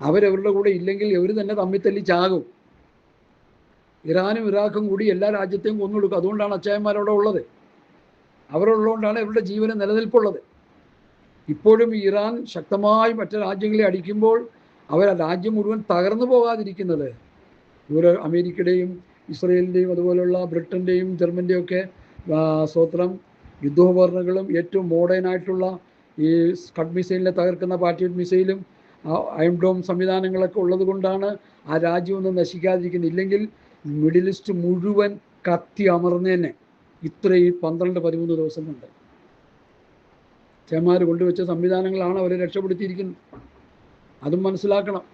അവരവരുടെ കൂടെ ഇല്ലെങ്കിൽ ഇവർ തന്നെ തമ്മിൽ തല്ലി ചാകും. ഇറാനും ഇറാഖും കൂടി എല്ലാ രാജ്യത്തെയും കൊന്നൊടുക്കും. അതുകൊണ്ടാണ് അച്ചായന്മാരവിടെ ഉള്ളത്. അവരുള്ളതുകൊണ്ടാണ് ഇവരുടെ ജീവന് നിലനിൽപ്പുള്ളത്. ഇപ്പോഴും ഇറാൻ ശക്തമായി മറ്റു രാജ്യങ്ങളെ അടിക്കുമ്പോൾ അവർ രാജ്യം മുഴുവൻ തകർന്നു പോകാതിരിക്കുന്നത് അമേരിക്കയുടെയും ഇസ്രയേലിൻ്റെയും അതുപോലുള്ള ബ്രിട്ടൻ്റെയും ജർമ്മൻ്റെയും ഒക്കെ സ്വത്രം യുദ്ധോപകരണങ്ങളും ഏറ്റവും മോഡേണായിട്ടുള്ള ഈ സ്കഡ് മിസൈലിനെ തകർക്കുന്ന പാട്രിയോട്ട് മിസൈലും അയൺ ഡോം സംവിധാനങ്ങളൊക്കെ ഉള്ളത് കൊണ്ടാണ് ആ രാജ്യമൊന്നും നശിക്കാതിരിക്കുന്നത്. ഇല്ലെങ്കിൽ മിഡിൽ ഈസ്റ്റ് മുഴുവൻ കത്തി അമർന്നേനെ ഇത്രയും 12-13 ദിവസം കൊണ്ട്. ചേമാർ കൊണ്ടുവച്ച സംവിധാനങ്ങളാണ് അവരെ രക്ഷപ്പെടുത്തിയിരിക്കുന്നത്. അതും മനസ്സിലാക്കണം.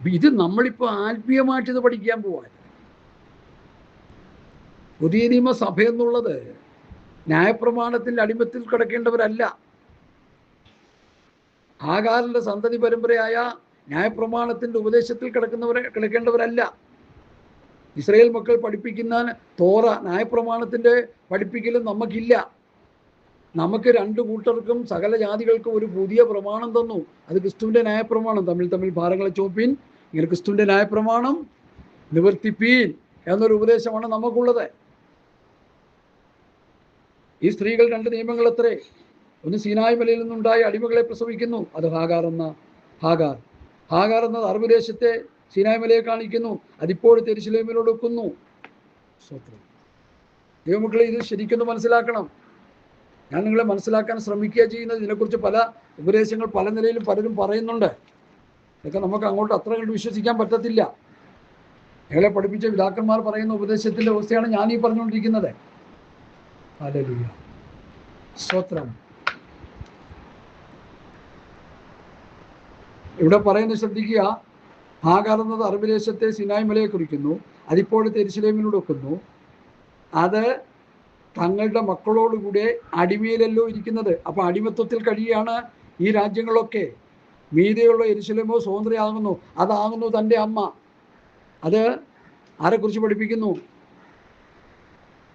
ഇത് നമ്മളിപ്പോൾ ആത്മീയമായിട്ട് ഇത് പഠിക്കാൻ പോവാൻ. പുതിയ നിയമസഭ എന്നുള്ളത് ന്യായപ്രമാണത്തിൻ്റെ അടിമത്തിൽ കിടക്കേണ്ടവരല്ല. ആഗാറിൻ്റെ സന്തതി പരമ്പരയായ ന്യായപ്രമാണത്തിൻ്റെ ഉപദേശത്തിൽ കിടക്കേണ്ടവരല്ല. ഇസ്രായേൽ മക്കൾ പഠിപ്പിക്കുന്ന തോറ ന്യായപ്രമാണത്തിൻ്റെ പഠിപ്പിക്കലും നമുക്കില്ല. നമുക്ക് 2 കൂട്ടർക്കും സകല ജാതികൾക്കും ഒരു പുതിയ പ്രമാണം തന്നു. അത് ക്രിസ്തുവിൻ്റെ ന്യായപ്രമാണം. തമ്മിൽ ഭാരങ്ങളെ ചോപ്പീൻ, ഇങ്ങനെ ക്രിസ്തുവിൻ്റെ ന്യായപ്രമാണം നിവർത്തിപ്പീൻ എന്നൊരു ഉപദേശമാണ് നമുക്കുള്ളത്. ഈ സ്ത്രീകൾ 2 നിയമങ്ങൾ അത്രേ. ഒന്ന് സീനായ് മലയിൽ നിന്നുണ്ടായ അടിമകളെ പ്രസവിക്കുന്നു, അത് ഹാഗാർ എന്നത് അറബ് ദേശത്തെ സീനായ് മലയെ കാണിക്കുന്നു. അതിപ്പോഴത്തെ യെരുശലേമിനോട് ഒക്കുന്നു. ദൈവമക്കളെ, ഇത് ശരിക്കൊന്ന് മനസ്സിലാക്കണം. ഞാൻ നിങ്ങളെ മനസ്സിലാക്കാൻ ശ്രമിക്കുക ചെയ്യുന്നത്. ഇതിനെക്കുറിച്ച് പല ഉപദേശങ്ങൾ പല നിലയിലും പലരും പറയുന്നുണ്ട്. ഇതൊക്കെ നമുക്ക് അങ്ങോട്ട് അത്ര കണ്ട് വിശ്വസിക്കാൻ പറ്റത്തില്ല. ഞങ്ങളെ പഠിപ്പിച്ച പിതാക്കന്മാർ പറയുന്ന ഉപദേശത്തിൻ്റെ അവസ്ഥയാണ് ഞാൻ ഈ പറഞ്ഞുകൊണ്ടിരിക്കുന്നത്. ഹല്ലേലൂയ, സ്തോത്രം. ഇവിടെ പറയുന്നത് ശ്രദ്ധിക്കുക. ഹാഗാർ എന്നത് അറബ് ദേശത്തെ സിനായ് മലയെ കുറിക്കുന്നു. അതിപ്പോഴത്തെ യെരുശലേമിനോട് ഒക്കുന്നു. അത് തങ്ങളുടെ മക്കളോടുകൂടെ അടിമയിലല്ലോ ഇരിക്കുന്നത്. അപ്പോൾ അടിമത്വത്തിൽ കഴിയാണ് ഈ രാജ്യങ്ങളൊക്കെ. മീതെയുള്ള യെരുശലേമോ സ്വതന്ത്രയാകുന്നു, അതാകുന്നു തൻ്റെ അമ്മ. അത് ആരെക്കുറിച്ച് പഠിപ്പിക്കുന്നു?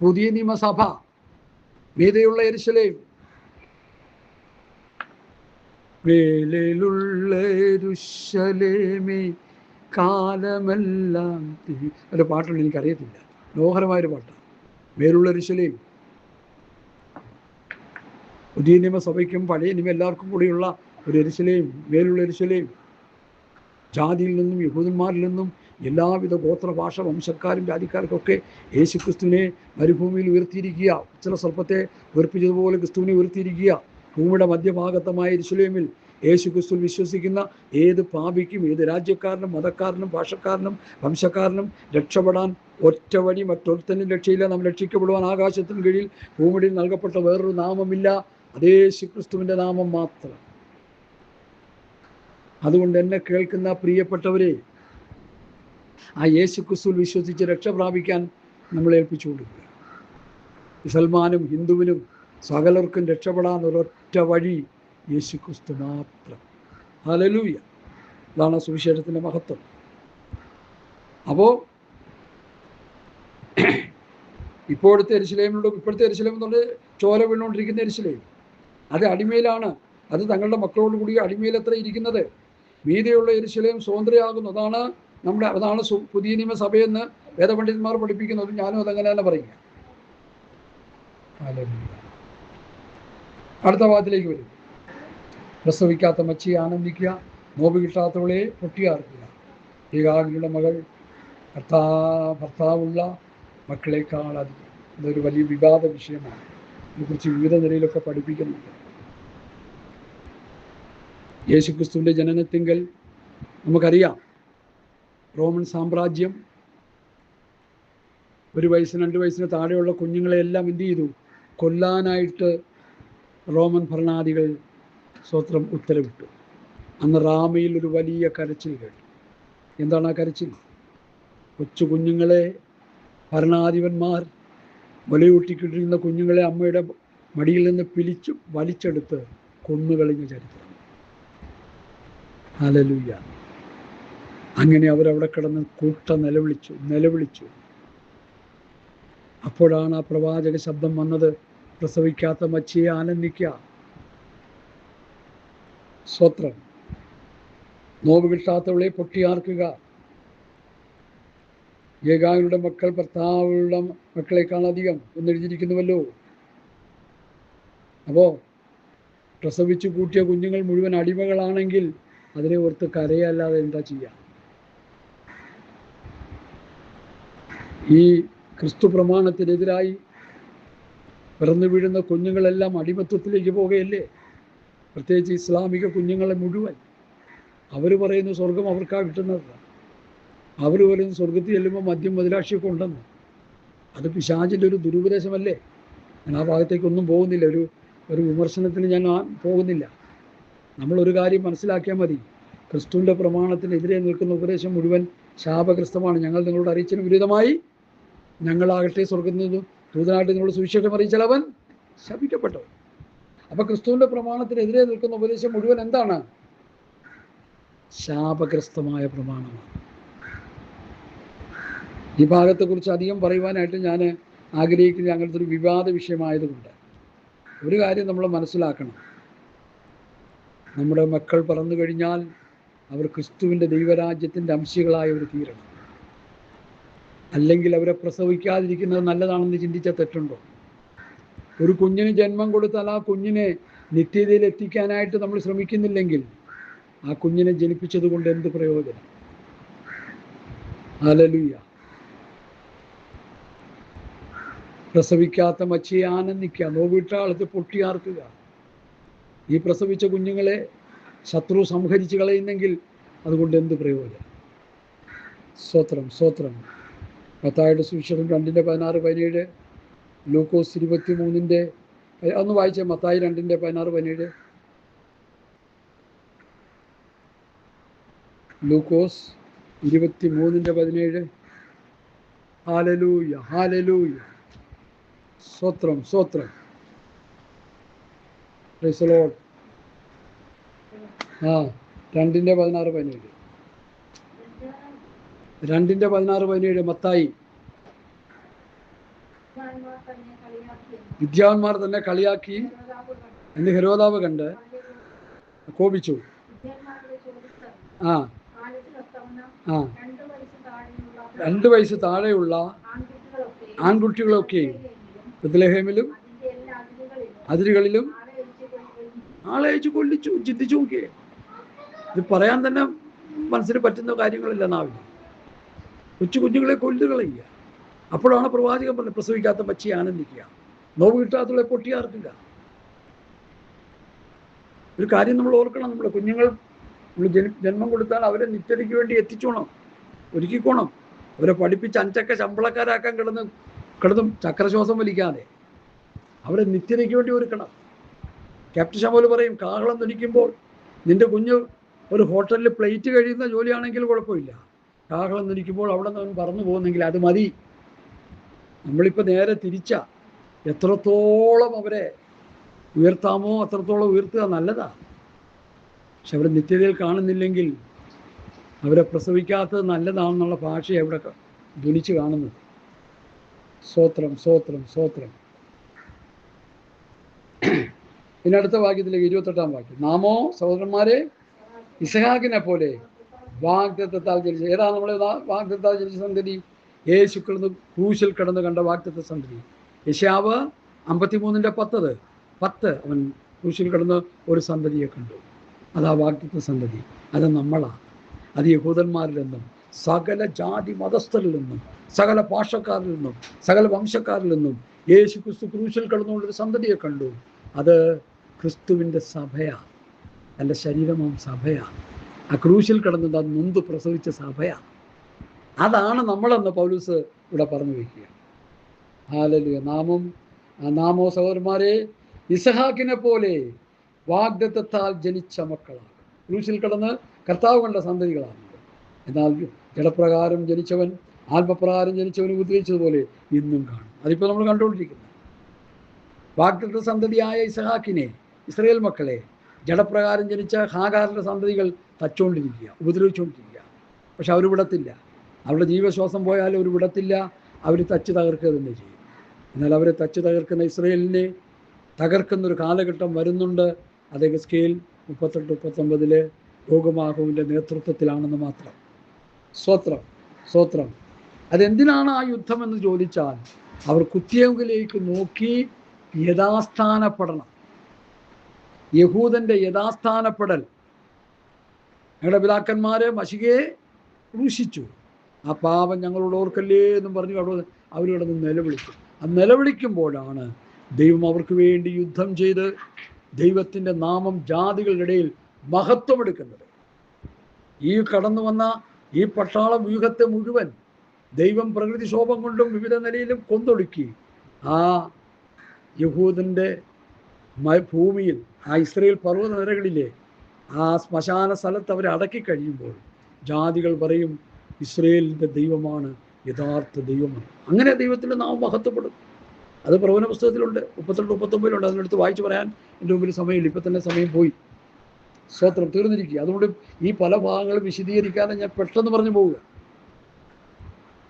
പുതിയ നിയമസഭ. മീതെയുള്ള യെരുശലേം, മേലുള്ള യെരുശലേമേ കാലമെല്ലാം. ഒരു പാട്ടുണ്ട്, എനിക്കറിയത്തില്ല, മനോഹരമായൊരു പാട്ടാണ്. മേലുള്ള യെരുശലേം. പുതിയ നിയമസഭയ്ക്കും പഴയ നിയമം എല്ലാവർക്കും കൂടിയുള്ള ഒരു യെരുശലേം, മേലുള്ള യെരുശലേം. ജാതിയിൽ നിന്നും യഹൂദന്മാരിൽ നിന്നും എല്ലാവിധ ഗോത്ര ഭാഷ വംശക്കാരും ജാതിക്കാർക്കൊക്കെ യേശുക്രിസ്തുവിനെ മരുഭൂമിയിൽ ഉയർത്തിയിരിക്കുക. ചില സർപ്പത്തെ ഉയർപ്പിച്ചതുപോലെ ക്രിസ്തുവിനെ ഉയർത്തിയിരിക്കുക. ഭൂമിയുടെ മധ്യഭാഗത്തമായ യെരുശലേമിൽ യേശുക്രിസ്തുവിൽ വിശ്വസിക്കുന്ന ഏത് പാപിക്കും, ഏത് രാജ്യക്കാരനും മതക്കാരനും ഭാഷക്കാരനും വംശക്കാരനും രക്ഷപ്പെടാൻ ഒറ്റ വഴി, മറ്റൊരുത്തനും രക്ഷയില്ല. നാം രക്ഷിക്കപ്പെടുവാൻ ആകാശത്തിന് കീഴിൽ ഭൂമിയിൽ നൽകപ്പെട്ട വേറൊരു നാമമില്ല, അതേ യേശുക്രിസ്തുവിൻ്റെ നാമം മാത്രം. അതുകൊണ്ട് എന്നെ കേൾക്കുന്ന പ്രിയപ്പെട്ടവരെ, ആ യേശുക്രിസ്തുവിൽ വിശ്വസിച്ച് രക്ഷ പ്രാപിക്കാൻ നമ്മളെ ഏൽപ്പിച്ചു കൊടുക്കുക. മുസൽമാനും ഹിന്ദുവിനും സകലർക്കും രക്ഷപ്പെടാൻ ഒരൊറ്റ വഴി യേശുക്രിസ്തു മാത്രം. ഹല്ലേലൂയ. അതാണ് സുവിശേഷത്തിൻ്റെ മഹത്വം. അപ്പോൾ ഇപ്പോഴത്തെ യെരുശലേമിനോട്, ഇപ്പോഴത്തെ യെരുശലേം എന്നുള്ളത് ചോര വീണുകൊണ്ടിരിക്കുന്ന യെരുശലേം, അത് അടിമയിലാണ്. അത് തങ്ങളുടെ മക്കളോട് കൂടി അടിമയിലത്ര ഇരിക്കുന്നത്. മീതെയുള്ള യെരുശലേം സ്വതന്ത്രയാകുന്നു. അതാണ് പുതിയ നിയമസഭയെന്ന് വേദപണ്ഡിതന്മാർ പഠിപ്പിക്കുന്നത്. ഞാനും അതങ്ങനെ തന്നെ പറയുക. അടുത്ത ഭാഗത്തിലേക്ക് വരും. പ്രസവിക്കാത്ത മച്ചിയെ ആനന്ദിക്കുക, നോമ്പ് കിട്ടാത്തവളെ പൊട്ടിയാർക്കുക. ഏകാകിയുടെ മകൾ ഭർത്താവുള്ള മക്കളെക്കാൾ അധികം. ഇതൊരു വലിയ വിവാദ വിഷയമാണ്. ഇതിനെക്കുറിച്ച് വിവിധ നിലയിലൊക്കെ പഠിപ്പിക്കുന്നുണ്ട്. യേശുക്രിസ്തുവിൻ്റെ ജനനത്തിങ്കൽ നമുക്കറിയാം, റോമൻ സാമ്രാജ്യം 1 വയസ്സിന് 2 വയസ്സിന് താഴെയുള്ള കുഞ്ഞുങ്ങളെയെല്ലാം എന്ത് ചെയ്തു? കൊല്ലാനായിട്ട് റോമൻ ഭരണാധികൾ സ്വത്രം ഉത്തരവിട്ടു. അന്ന് റാമയിൽ ഒരു വലിയ കരച്ചിൽ കേട്ടു. എന്താണ് ആ കരച്ചിൽ? കൊച്ചു കുഞ്ഞുങ്ങളെ ഭരണാധിപന്മാർ മുലയൂട്ടിക്കൊണ്ടിരുന്ന കുഞ്ഞുങ്ങളെ അമ്മയുടെ മടിയിൽ നിന്ന് വലിച്ചെടുത്ത് കൊന്നുകളഞ്ഞ ചരിത്രം. ഹല്ലേലൂയ. അങ്ങനെ അവരവിടെ കിടന്ന് നിലവിളിച്ചു. അപ്പോഴാണ് ആ പ്രവാചക ശബ്ദം വന്നത്, പ്രസവിക്കാത്ത മച്ചിയെ ആനന്ദിക്കുക. സ്വത്രം. നോവ് കിട്ടാത്തവളെ പൊട്ടിയാർക്കുക. ഏകാങ്ങളുടെ മക്കൾ ഭർത്താവുള്ള മക്കളെക്കാൾ അധികം എന്നെഴുതിയിരിക്കുന്നുവല്ലോ. അപ്പോൾ പ്രസവിച്ചു കൂട്ടിയ കുഞ്ഞുങ്ങൾ മുഴുവൻ അടിമകളാണെങ്കിൽ അതിനെ ഓർത്ത് കരയല്ലാതെ എന്താ ചെയ്യുക? ഈ ക്രിസ്തു പ്രമാണത്തിനെതിരായി പിറന്നു വീഴുന്ന കുഞ്ഞുങ്ങളെല്ലാം അടിമത്വത്തിലേക്ക് പോകുകയല്ലേ? പ്രത്യേകിച്ച് ഇസ്ലാമിക കുഞ്ഞുങ്ങളെ മുഴുവൻ. അവർ പറയുന്നു സ്വർഗം അവർക്കാണ് കിട്ടുന്നത്. അവർ പറയുന്നു സ്വർഗത്തിൽ ചെല്ലുമ്പോൾ മദ്യം മദിരാക്ഷിയൊക്കെ ഉണ്ടെന്ന്. അത് പിശാചിൻ്റെ ഒരു ദുരുപദേശമല്ലേ? ഞാൻ ആ ഭാഗത്തേക്കൊന്നും പോകുന്നില്ല. ഒരു വിമർശനത്തിന് ഞാൻ പോകുന്നില്ല. നമ്മളൊരു കാര്യം മനസ്സിലാക്കിയാൽ മതി. ക്രിസ്തുവിൻ്റെ പ്രമാണത്തിനെതിരെ നിൽക്കുന്ന ഉപദേശം മുഴുവൻ ശാപഗ്രസ്തമാണ്. ഞങ്ങൾ നിങ്ങളോട് അറിയിച്ചതിന് വിരുദ്ധമായി ഞങ്ങളാകട്ടെ സ്വർഗത്തിൽ നിന്നും ദൂതനായിട്ട് നിങ്ങളോട് സുവിശേഷം അറിയിച്ചാൽ അവൻ ശപിക്കപ്പെട്ടു. അപ്പം ക്രിസ്തുവിൻ്റെ പ്രമാണത്തിനെതിരെ നിൽക്കുന്ന ഉപദേശം മുഴുവൻ എന്താണ്? ശാപഗ്രസ്തമായ പ്രമാണമാണ്. ഈ ഭാഗത്തെക്കുറിച്ച് അധികം പറയുവാനായിട്ട് ഞാൻ ആഗ്രഹിക്കുന്നത് അങ്ങനത്തെ ഒരു വിവാദ വിഷയമായതുകൊണ്ട് ഒരു കാര്യം നമ്മൾ മനസ്സിലാക്കണം. നമ്മുടെ മക്കൾ പറന്നു കഴിഞ്ഞാൽ അവർ ക്രിസ്തുവിൻ്റെ ദൈവരാജ്യത്തിൻ്റെ അംശികളായവർ തീരണം. അല്ലെങ്കിൽ അവരെ പ്രസവിക്കാതിരിക്കുന്നത് നല്ലതാണെന്ന് ചിന്തിച്ചാൽ തെറ്റുണ്ടോ? ഒരു കുഞ്ഞിന് ജന്മം കൊടുത്താൽ ആ കുഞ്ഞിനെ നിത്യതയിൽ എത്തിക്കാനായിട്ട് നമ്മൾ ശ്രമിക്കുന്നില്ലെങ്കിൽ ആ കുഞ്ഞിനെ ജനിപ്പിച്ചത് കൊണ്ട് എന്ത് പ്രയോജനം? ഹല്ലേലൂയ. പ്രസവിക്കാത്ത മച്ചിയെ ആനന്ദിക്കുക, നോവിട്ട ആളത്ത് പൊട്ടിയാർക്കുക. ഈ പ്രസവിച്ച കുഞ്ഞുങ്ങളെ ശത്രു സംഹരിച്ച് കളയുന്നെങ്കിൽ അതുകൊണ്ട് എന്ത് പ്രയോജനം? സ്വത്രം. മത്തായിയുടെ സുവിശേഷം 2:16-17, ലൂക്കോസ് 23 ഒന്ന് വായിച്ചേ. മത്തായി 2:16-17, ലൂക്കോസ് 23:17. ഹല്ലേലൂയ. സ്വത്രം. Praise the Lord. 2:16-17, 2:16-17 മത്തായി. വിദ്യാവന്മാർ തന്നെ കളിയാക്കി എന്ന് ഹെരോദാവ് കണ്ട് കോപിച്ചു. 2 വയസ്സ് താഴെയുള്ള ആൺകുട്ടികളൊക്കെയും ബത്ലഹേമിലും അതിരുകളിലും ആളെ അയച്ചു കൊല്ലിച്ചു. ചിന്തിച്ചു നോക്കിയേ. ഇത് പറയാൻ തന്നെ മനസ്സിന് പറ്റുന്ന കാര്യങ്ങളില്ല നാവിൽ. കൊച്ചു കുഞ്ഞുങ്ങളെ കൊല്ലുകളയുക. അപ്പോഴാണ് പ്രവാചകൻ പറഞ്ഞത് പ്രസവിക്കാത്ത മച്ചിയെ ആനന്ദിക്കുക, നോവ് കിട്ടാത്തവളെ പൊട്ടിയാർക്കുക. ഒരു കാര്യം നമ്മൾ ഓർക്കണം. നമ്മുടെ കുഞ്ഞുങ്ങൾ നമ്മൾ ജന്മം കൊടുത്താൽ അവരെ നിത്യതയ്ക്ക് വേണ്ടി എത്തിച്ചോണം, ഒരുക്കിക്കോണം. അവരെ പഠിപ്പിച്ച് 5 ശമ്പളക്കാരാക്കാൻ കിടന്നും ചക്രശ്വാസം വലിക്കാതെ അവരെ നിത്യതയ്ക്ക് വേണ്ടി ഒരുക്കണം. ക്യാപ്റ്റൻ ഷമോൽ പറയും, കാഹളം ധനിക്കുമ്പോൾ നിന്റെ കുഞ്ഞ് ഒരു ഹോട്ടലിൽ പ്ലേറ്റ് കഴിയുന്ന ജോലിയാണെങ്കിൽ കുഴപ്പമില്ല. കാഹളം ധനിക്കുമ്പോൾ അവിടെ നിന്ന് പറന്നു പോകുന്നെങ്കിൽ അത് മതി. നമ്മളിപ്പോൾ നേരെ തിരിച്ച എത്രത്തോളം അവരെ ഉയർത്താമോ അത്രത്തോളം ഉയർത്തുക നല്ലതാണ്. പക്ഷെ അവരെ നിത്യതയിൽ കാണുന്നില്ലെങ്കിൽ അവരെ പ്രസവിക്കാത്തത് നല്ലതാണെന്നുള്ള ഭാഷയെ അവിടെ ധ്വനിച്ച് കാണുന്നത്. സ്വത്രം. പിന്നെ അടുത്ത വാക്യത്തിലേക്ക് 28-ാം വാക്യം. നാമോ സഹോദരന്മാരെ ഇസഹാക്കിനെ പോലെ വാഗ്ദത്തത്താൽ ജനിച്ച. ഏതാ നമ്മളെ വാഗ്ദത്തത്താൽ ജനിച്ച സന്തതി? യേശു ക്രൂശിൽ കിടന്ന് കണ്ട വാഗ്ദത്ത സന്തതി. യെശയ്യാവ് 53:10 അവൻ ക്രൂശിൽ കിടന്ന് ഒരു സന്തതിയെ കണ്ടു. അതാ വാഗ്ദത്ത സന്തതി. അത് നമ്മളാ. അത് യഹൂദന്മാരിൽ നിന്നും സകല ജാതി മതസ്ഥരിൽ നിന്നും സകല ഭാഷക്കാരിൽ നിന്നും സകല വംശക്കാരിൽ നിന്നും യേശു ക്രിസ്തു ക്രൂശിൽ കിടന്നുകൊണ്ടൊരു സന്തതിയെ കണ്ടു. അത് ക്രിസ്തുവിൻ്റെ സഭയാണ്. എൻ്റെ ശരീരമാം സഭയാണ്. ആ ക്രൂശിൽ കിടന്നത് അത് നൊന്ത് പ്രസവിച്ച സഭയാണ്. അതാണ് നമ്മളെന്ന് പൗലൂസ് ഇവിടെ പറഞ്ഞു വയ്ക്കുക. ഹല്ലേലൂയ. നാമോ സഹോദരന്മാരെ ഇസഹാക്കിനെ പോലെ വാഗ്ദത്തത്താൽ ജനിച്ച മക്കളാണ്. ക്രൂശിൽ കിടന്ന് കർത്താവ് കണ്ട സന്തതികളാണ്. എന്നാൽ ജഡപ്രകാരം ജനിച്ചവൻ ആത്മപ്രകാരം ജനിച്ചവന് ഉപദ്രവിച്ചതുപോലെ ഇന്നും കാണും. അതിപ്പോൾ നമ്മൾ കണ്ടുകൊണ്ടിരിക്കുന്നത്. വാഗ്ദത്ത സന്തതിയായ ഇസഹാക്കിനെ, ഇസ്രായേൽ മക്കളെ ജഡപ്രകാരം ജനിച്ച ഹാഗാറിൻ്റെ സന്തതികൾ തച്ചുകൊണ്ടിരിക്കുക, ഉപദ്രവിച്ചുകൊണ്ടിരിക്കുക. പക്ഷെ അവർ വിടത്തില്ല. അവരുടെ ജീവശ്വാസം പോയാലും അവർ വിടത്തില്ല. അവർ തച്ച് തകർക്കുക തന്നെ ചെയ്യും. എന്നാൽ അവരെ തച്ച് തകർക്കുന്ന ഇസ്രായേലിനെ തകർക്കുന്നൊരു കാലഘട്ടം വരുന്നുണ്ട്. അത് എസ്കേൽ 38-39 ഗോഗുമാഗോവിൻ്റെ നേതൃത്വത്തിലാണെന്ന് മാത്രം. സ്വത്രം. അതെന്തിനാണ് ആ യുദ്ധം എന്ന് ചോദിച്ചാൽ, അവർ കുത്തിയങ്കിലേക്ക് നോക്കി യഥാസ്ഥാനപ്പെടണം. യഹൂദൻ്റെ യഥാസ്ഥാനപ്പെടൽ. ഞങ്ങളുടെ പിതാക്കന്മാരെ മശികയെ ക്രൂശിച്ചു, ആ പാപം ഞങ്ങളോട് ഓർക്കല്ലേ എന്നും പറഞ്ഞു അവർ കിടന്ന് നിലവിളിക്കും. ആ നിലവിളിക്കുമ്പോഴാണ് ദൈവം അവർക്ക് വേണ്ടി യുദ്ധം ചെയ്ത് ദൈവത്തിൻ്റെ നാമം ജാതികളുടെ ഇടയിൽ മഹത്വമെടുക്കുന്നത്. ഈ കടന്നു വന്ന ഈ പട്ടാള വ്യൂഹത്തെ മുഴുവൻ ദൈവം പ്രകൃതി ശോഭം കൊണ്ടും വിവിധ നിലയിലും കൊന്നൊടുക്കി ആ യഹൂദൻ്റെ ഭൂമിയിൽ, ആ ഇസ്രായേൽ പർവ്വത നിരകളിലെ ആ ശ്മശാന സ്ഥലത്ത് അവരെ അടക്കി കഴിയുമ്പോൾ ജാതികൾ പറയും, ഇസ്രായേലിൻ്റെ ദൈവമാണ് യഥാർത്ഥ ദൈവമാണ്. അങ്ങനെ ദൈവത്തിൻ്റെ നാമം മഹത്വപ്പെടും. അത് പ്രവചന പുസ്തകത്തിലുണ്ട്, 38-39 അതിനടുത്ത് വായിച്ചു പറയാൻ എൻ്റെ മുമ്പിൽ സമയമില്ല. ഇപ്പം തന്നെ സമയം പോയി. സ്തോത്രം, തീർന്നിരിക്കുക. അതുകൊണ്ട് ഈ പല ഭാഗങ്ങളും വിശദീകരിക്കാതെ ഞാൻ പെട്ടെന്ന് പറഞ്ഞു പോവുക.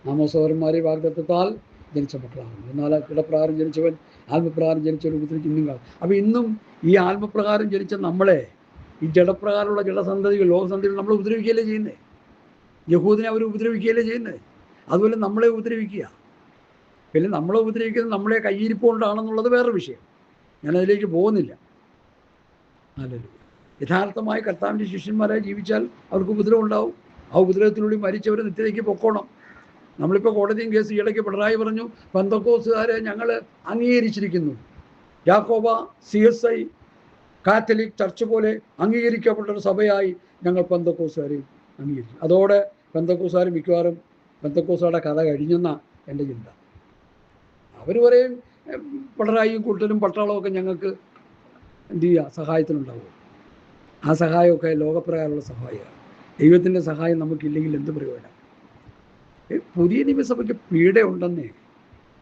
നാമോസഹോദരന്മാരെ വാഗ്ദത്തത്താൽ ജനിച്ച മക്കളാണ്. എന്നാൽ ജഡപ്രകാരം ജനിച്ചവൻ ആത്മപ്രകാരം ജനിച്ചവൻ ഉപദ്രവിച്ച് ഇന്നും കാണും. അപ്പോൾ ഇന്നും ഈ ആത്മപ്രകാരം ജനിച്ച നമ്മളെ ഈ ജഡപ്രകാരമുള്ള ജഡസന്തതികൾ, ലോകസന്തതികൾ നമ്മളെ ഉപദ്രവിക്കുകയല്ലേ ചെയ്യുന്നത്. യഹൂദിനെ അവർ ഉപദ്രവിക്കുകയല്ലേ ചെയ്യുന്നത്. അതുപോലെ നമ്മളെ ഉപദ്രവിക്കുക. പിന്നെ നമ്മളെ ഉപദ്രവിക്കുന്നത് നമ്മളെ കയ്യിരിപ്പ് കൊണ്ടാണെന്നുള്ളത് വേറൊരു വിഷയം. ഞാനതിലേക്ക് പോകുന്നില്ല. അല്ലല്ലോ, യഥാർത്ഥമായി കർത്താവിൻ്റെ ശിഷ്യന്മാരായി ജീവിച്ചാൽ അവർക്ക് ഉപദ്രവം ഉണ്ടാവും. ആ ഉപദ്രവത്തിലൂടെ മരിച്ചവർ നിത്യതയ്ക്ക് പൊക്കോണം. നമ്മളിപ്പോൾ കോടതിയും കേസ് ഈയിടയ്ക്ക് പിണറായി പറഞ്ഞു, പെന്തക്കോസ്തുകാരെ ഞങ്ങൾ അംഗീകരിച്ചിരിക്കുന്നു. യാക്കോബ CSI കാത്തലിക് ചർച്ച് പോലെ അംഗീകരിക്കപ്പെട്ട ഒരു സഭയായി ഞങ്ങൾ പെന്തക്കോസ്തുകാരെയും അംഗീകരിച്ചു. അതോടെ പെന്തക്കോസ്തുകാർ മിക്കവാറും പെന്തക്കോസ്തുകാരുടെ കഥ കഴിഞ്ഞെന്നാണ് എൻ്റെ ചിന്ത. അവർ പറയും പിണറായിയും കൂട്ടരും പട്ടാളമൊക്കെ ഞങ്ങൾക്ക് എന്ത് ചെയ്യുക, സഹായത്തിനുണ്ടാവും. ആ സഹായമൊക്കെ ലോകപ്രകാരമുള്ള സഹായമാണ്. ദൈവത്തിൻ്റെ സഹായം നമുക്കില്ലെങ്കിൽ എന്ത് പ്രയോജനം? പുതിയ നിയമസഭയ്ക്ക് പീഡയുണ്ടെന്നേ,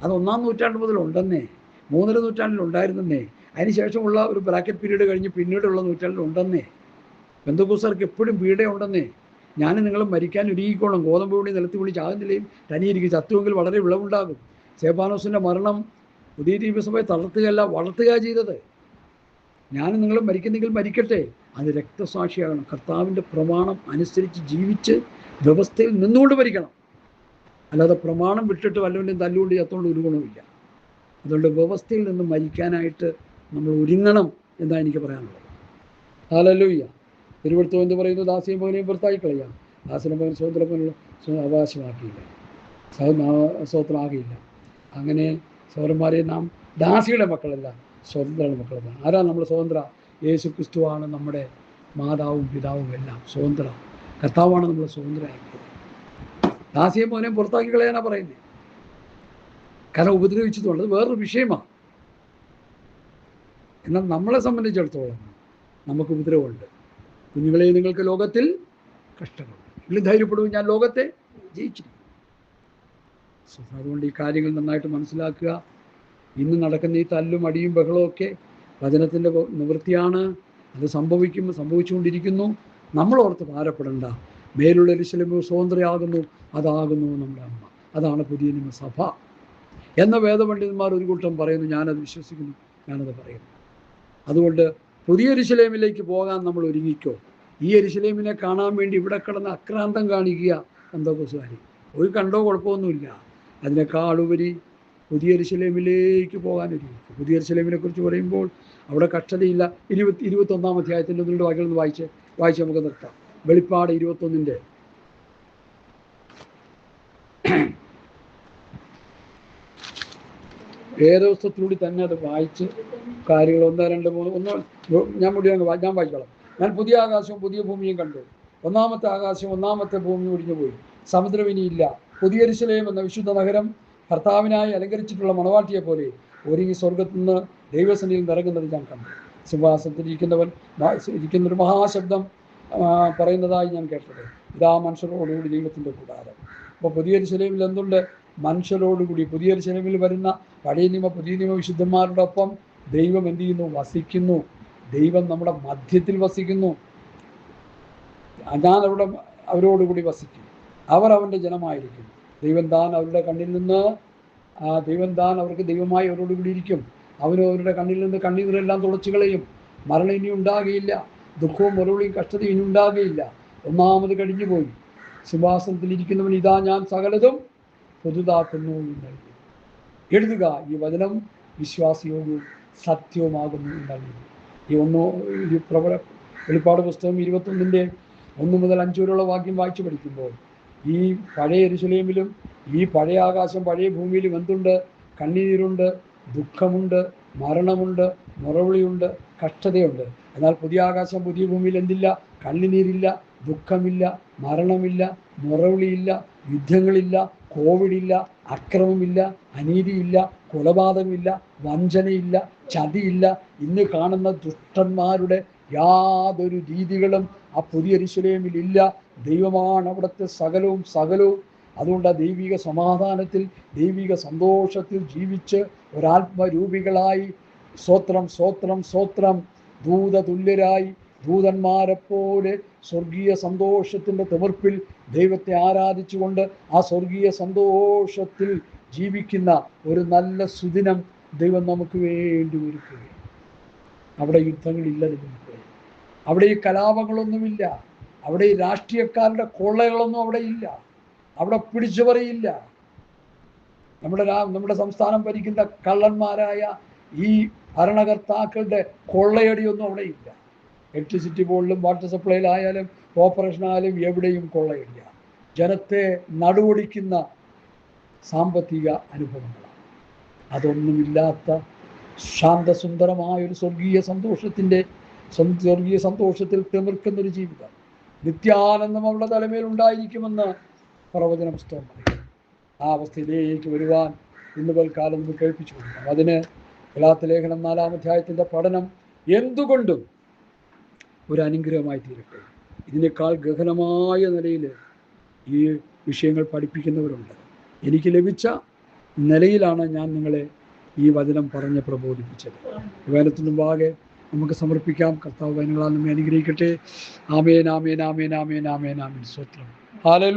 അത് 1-ാം നൂറ്റാണ്ട് മുതൽ ഉണ്ടെന്നേ, 3-ര നൂറ്റാണ്ടിൽ ഉണ്ടായിരുന്നേ, അതിനുശേഷമുള്ള ഒരു ബ്രാക്കറ്റ് പീരീഡ് കഴിഞ്ഞ് പിന്നീടുള്ള നൂറ്റാണ്ടിൽ ഉണ്ടെന്നേ. പെന്തക്കോസ്തുകാർക്ക് എപ്പോഴും പീഡയുണ്ടെന്നേ. ഞാൻ നിങ്ങൾ മരിക്കാൻ ഒരുങ്ങിക്കോണം. ഗോതമ്പ് പൊടി നിലത്ത് വീണി ചാകുന്നില്ലേയും തനിയിരിക്കും, ചത്തുവെങ്കിൽ വളരെ വിളവുണ്ടാകും. സ്തെഫാനോസിൻ്റെ മരണം പുതിയ നിയമസഭയെ തളർത്തുകയല്ല, വളർത്തുക ചെയ്തത്. ഞാൻ നിങ്ങൾ മരിക്കുന്നെങ്കിൽ മരിക്കട്ടെ, അത് രക്തസാക്ഷിയാകണം. കർത്താവിൻ്റെ പ്രമാണം അനുസരിച്ച് ജീവിച്ച് വ്യവസ്ഥയിൽ നിന്നുകൊണ്ട് മരിക്കണം. അല്ലാതെ പ്രമാണം വിട്ടിട്ട് വല്ലവൻ്റെയും തല്ലുകൊണ്ട് ചത്തുകൊണ്ട് ഒരു ഗുണമില്ല. അതുകൊണ്ട് വ്യവസ്ഥയിൽ നിന്ന് മരിക്കാനായിട്ട് നമ്മൾ ഒരുങ്ങണം എന്നാണ് എനിക്ക് പറയാനുള്ളത്. ഹല്ലേലൂയ. തിരുവഴുത്ത് എന്ത് പറയുന്നു? ദാസിയും മകനെയും പുറത്തായി കളയാം, ദാസിനും മകൻ സ്വതന്ത്രമല്ല അവകാശമാക്കിയില്ല, സ്വതന്ത്രമാകിയില്ല. അങ്ങനെ സഹോദരന്മാരെ, നാം ദാസിയുടെ മക്കളല്ല, സ്വതന്ത്രയുടെ മക്കളല്ല. ആരാ നമ്മൾ സ്വതന്ത്ര? യേശു ക്രിസ്തുവാണ് നമ്മുടെ മാതാവും പിതാവും എല്ലാം. സ്വതന്ത്ര കർത്താവാണ് നമ്മൾ സ്വതന്ത്രരാക്കിയത്. ദാസിയെ മോനെ പുറത്താക്കി കളയാനാണ് പറയുന്നത്. കാരണം ഉപദ്രവിച്ചതുകൊണ്ട് അത് വേറൊരു വിഷയമാണ്. എന്നാൽ നമ്മളെ സംബന്ധിച്ചിടത്തോളം നമുക്ക് ഉപദ്രവമുണ്ട്. കുഞ്ഞുങ്ങളെ, നിങ്ങൾക്ക് ലോകത്തിൽ കഷ്ടമുണ്ട്, എങ്കിലും ധൈര്യപ്പെടും, ഞാൻ ലോകത്തെ ജയിച്ചിരിക്കും. അതുകൊണ്ട് ഈ കാര്യങ്ങൾ നന്നായിട്ട് മനസ്സിലാക്കുക. ഇന്ന് നടക്കുന്ന ഈ തല്ലും അടിയും ബഹളവും ഒക്കെ വചനത്തിൻ്റെ നിവൃത്തിയാണ്. അത് സംഭവിച്ചുകൊണ്ടിരിക്കുന്നു. നമ്മളോർത്ത് ഭാരപ്പെടേണ്ട. മേലുള്ള യെരൂശലേം സ്വതന്ത്രയാകുന്നു, അതാകുന്നു നമ്മുടെ അമ്മ. അതാണ് പുതിയ നിയമസഭ എന്ന വേദപണ്ഡിതന്മാർ ഒരു കൂട്ടം പറയുന്നു. ഞാനത് വിശ്വസിക്കുന്നു, ഞാനത് പറയുന്നു. അതുകൊണ്ട് പുതിയ യെരൂശലേമിലേക്ക് പോകാൻ നമ്മൾ ഒരുങ്ങിക്കോ. ഈ യെരൂശലേമിനെ കാണാൻ വേണ്ടി ഇവിടെ കിടന്ന് അക്രാന്തം കാണിക്കുക പെന്തക്കോസ്തുകാർ. ഒരു കണ്ടോ കുഴപ്പമൊന്നുമില്ല. അതിനേക്കാളുപരി പുതിയ യെരൂശലേമിലേക്ക് പോകാൻ ഒരുങ്ങിക്കും. പുതിയ യെരൂശലേമിനെ കുറിച്ച് പറയുമ്പോൾ അവിടെ കഷ്ടതയില്ല. 21-ാം അധ്യായത്തിൻ്റെ 1-2 വാക്യങ്ങളൊന്ന് വായിച്ച് നമുക്ക് നിർത്താം. വെളിപ്പാട് 21-ന്റെ വേദപുസ്തകത്തിലൂടെ തന്നെ അത് വായിച്ച് കാര്യങ്ങൾ 1, 2, 3 ഞാൻ വായിച്ചോളാം. ഞാൻ പുതിയ ആകാശവും പുതിയ ഭൂമിയും കണ്ടു. 1-ാമത്തെ ആകാശവും 1-ാമത്തെ ഭൂമിയും ഒഴിഞ്ഞു പോയി, സമുദ്രം ഇനിയില്ല. പുതിയ യെരൂശലേം എന്ന വിശുദ്ധ നഗരം കർത്താവിനായി അലങ്കരിച്ചിട്ടുള്ള മണവാട്ടിയെ പോലെ ഒരുങ്ങി സ്വർഗത്തു നിന്ന് ദൈവസന്നിധിയിൽ നിറങ്ങുന്നത് ഞാൻ കണ്ടു. സിംഹാസനത്തിൽ ഇരിക്കുന്നൊരു മഹാശബ്ദം പറയുന്നതായി ഞാൻ കേട്ടത്, ഇതാ മനുഷ്യരോടുകൂടി ദൈവത്തിൻ്റെ കൂടാരം. അപ്പോൾ പുതിയ യെരൂശലേമിൽ എന്തുണ്ട്? മനുഷ്യരോടുകൂടി. പുതിയ യെരൂശലേമിൽ വരുന്ന പഴയ നിയമ പുതിയ നിയമ വിശുദ്ധന്മാരുടെ ഒപ്പം ദൈവം എന്ത് ചെയ്യുന്നു? വസിക്കുന്നു. ദൈവം നമ്മുടെ മധ്യത്തിൽ വസിക്കുന്നു. ഞാൻ അവരോടുകൂടി വസിക്കും, അവർ അവൻ്റെ ജനമായിരിക്കും. ദൈവം താൻ അവരുടെ കണ്ണിൽ നിന്ന് ദൈവം താൻ അവർക്ക് ദൈവമായി അവരോടുകൂടി ഇരിക്കും. അവരുടെ കണ്ണിൽ നിന്ന് കണ്ണീരെല്ലാം തുടച്ചു കളയും. മരണം ഇനി ഉണ്ടാകുകയില്ല. ദുഃഖവും മുറവിളിയും കഷ്ടതയും ഇനി ഉണ്ടാകുകയില്ല. ഒന്നാമത് കഴിഞ്ഞുപോയി. സിംഹാസനത്തിൽ ഇരിക്കുന്നവൻ ഇതാ ഞാൻ സകലതും പുതുതാക്കുന്നു എന്ന് എഴുതുക. ഈ വചനം വിശ്വാസയോഗ്യവും സത്യവുമാകുന്നു എന്നറിയുന്നു. ഈ വെളിപ്പാട് പുസ്തകം 21 1 മുതൽ 5 വരെയുള്ള വാക്യം വായിച്ചു പഠിക്കുമ്പോൾ ഈ പഴയ യെരൂശലേമിലും ഈ പഴയ ആകാശം പഴയ ഭൂമിയിലും എന്തുണ്ട്? കണ്ണീരുണ്ട്, ദുഃഖമുണ്ട്, മരണമുണ്ട്, മുറവിളിയുണ്ട്, കഷ്ടതയുണ്ട്. എന്നാൽ പുതിയ ആകാശം പുതിയ ഭൂമിയിൽ എന്തില്ല? കണ്ണുനീരില്ല, ദുഃഖമില്ല, മരണമില്ല, മുറവിളിയില്ല, യുദ്ധങ്ങളില്ല, കോവിഡില്ല, അക്രമമില്ല, അനീതിയില്ല, കൊലപാതകമില്ല, വഞ്ചനയില്ല, ചതിയില്ല. ഇന്ന് കാണുന്ന ദുഷ്ടന്മാരുടെ യാതൊരു രീതികളും ആ പുതിയ യെരൂശലേമിൽ ഇല്ല. ദൈവമാണ് അവിടുത്തെ സകലവും. അതുകൊണ്ട് ആ ദൈവിക സമാധാനത്തിൽ ദൈവിക സന്തോഷത്തിൽ ജീവിച്ച് ഒരാത്മരൂപികളായി സ്വോത്രം ദൂതതുല്യരായി ദൂതന്മാരെപ്പോലെ സ്വർഗീയ സന്തോഷത്തിൻ്റെ തിമിർപ്പിൽ ദൈവത്തെ ആരാധിച്ചുകൊണ്ട് ആ സ്വർഗീയ സന്തോഷത്തിൽ ജീവിക്കുന്ന ഒരു നല്ല സുദിനം ദൈവം നമുക്ക് വേണ്ടി ഒരുക്കുകയും. അവിടെ യുദ്ധങ്ങളില്ല നിങ്ങൾക്ക്, അവിടെ ഈ കലാപങ്ങളൊന്നുമില്ല, അവിടെ ഈ രാഷ്ട്രീയക്കാരുടെ കൊള്ളകളൊന്നും അവിടെ ഇല്ല, അവിടെ പിടിച്ചുപറിയില്ല. നമ്മുടെ സംസ്ഥാനം ഭരിക്കുന്ന കള്ളന്മാരായ ഈ ഭരണകർത്താക്കളുടെ കൊള്ളയടിയൊന്നും അവിടെ ഇല്ല. ഇലക്ട്രിസിറ്റി ബോർഡിലും വാട്ടർ സപ്ലൈയിലായാലും കോർപ്പറേഷനായാലും എവിടെയും കൊള്ളയില്ല. ജനത്തെ നടുവൊടിക്കുന്ന സാമ്പത്തിക അനുഭവങ്ങളാണ്. അതൊന്നുമില്ലാത്ത ശാന്തസുന്ദരമായൊരു സ്വർഗീയ സന്തോഷത്തിൽ തിമിർക്കുന്നൊരു ജീവിതം, നിത്യാനന്ദം അവളുടെ തലമേൽ ഉണ്ടായിരിക്കുമെന്ന് പ്രവചന പുസ്തകം പറയും. ആ അവസ്ഥയിലേക്ക് വരുവാൻ ഇന്ന് പൽക്കാലം നമുക്ക് കേൾപ്പിച്ചു കൊടുക്കാം. അതിന് ഗലാത്യ ലേഖനം 4-ാം അധ്യായത്തിൻ്റെ പഠനം എന്തുകൊണ്ടും ഒരു അനുഗ്രഹമായി തീരട്ടെ. ഇതിനേക്കാൾ ഗഹനമായ നിലയിൽ ഈ വിഷയങ്ങൾ പഠിപ്പിക്കുന്നവരുണ്ട്. എനിക്ക് ലഭിച്ച നിലയിലാണ് ഞാൻ നിങ്ങളെ ഈ വചനം പറഞ്ഞ് പ്രബോധിപ്പിച്ചത്. വചനത്തിനു മുമ്പാകെ നമുക്ക് സമർപ്പിക്കാം. കർത്താവ് വചനങ്ങളാൽ നമ്മെ അനുഗ്രഹിക്കട്ടെ. ആമേൻ, ആമേൻ, ആമേൻ, ആമേൻ, ആമേൻ, ആമേൻ. സ്തോത്രം. ഹല്ലേലൂയ.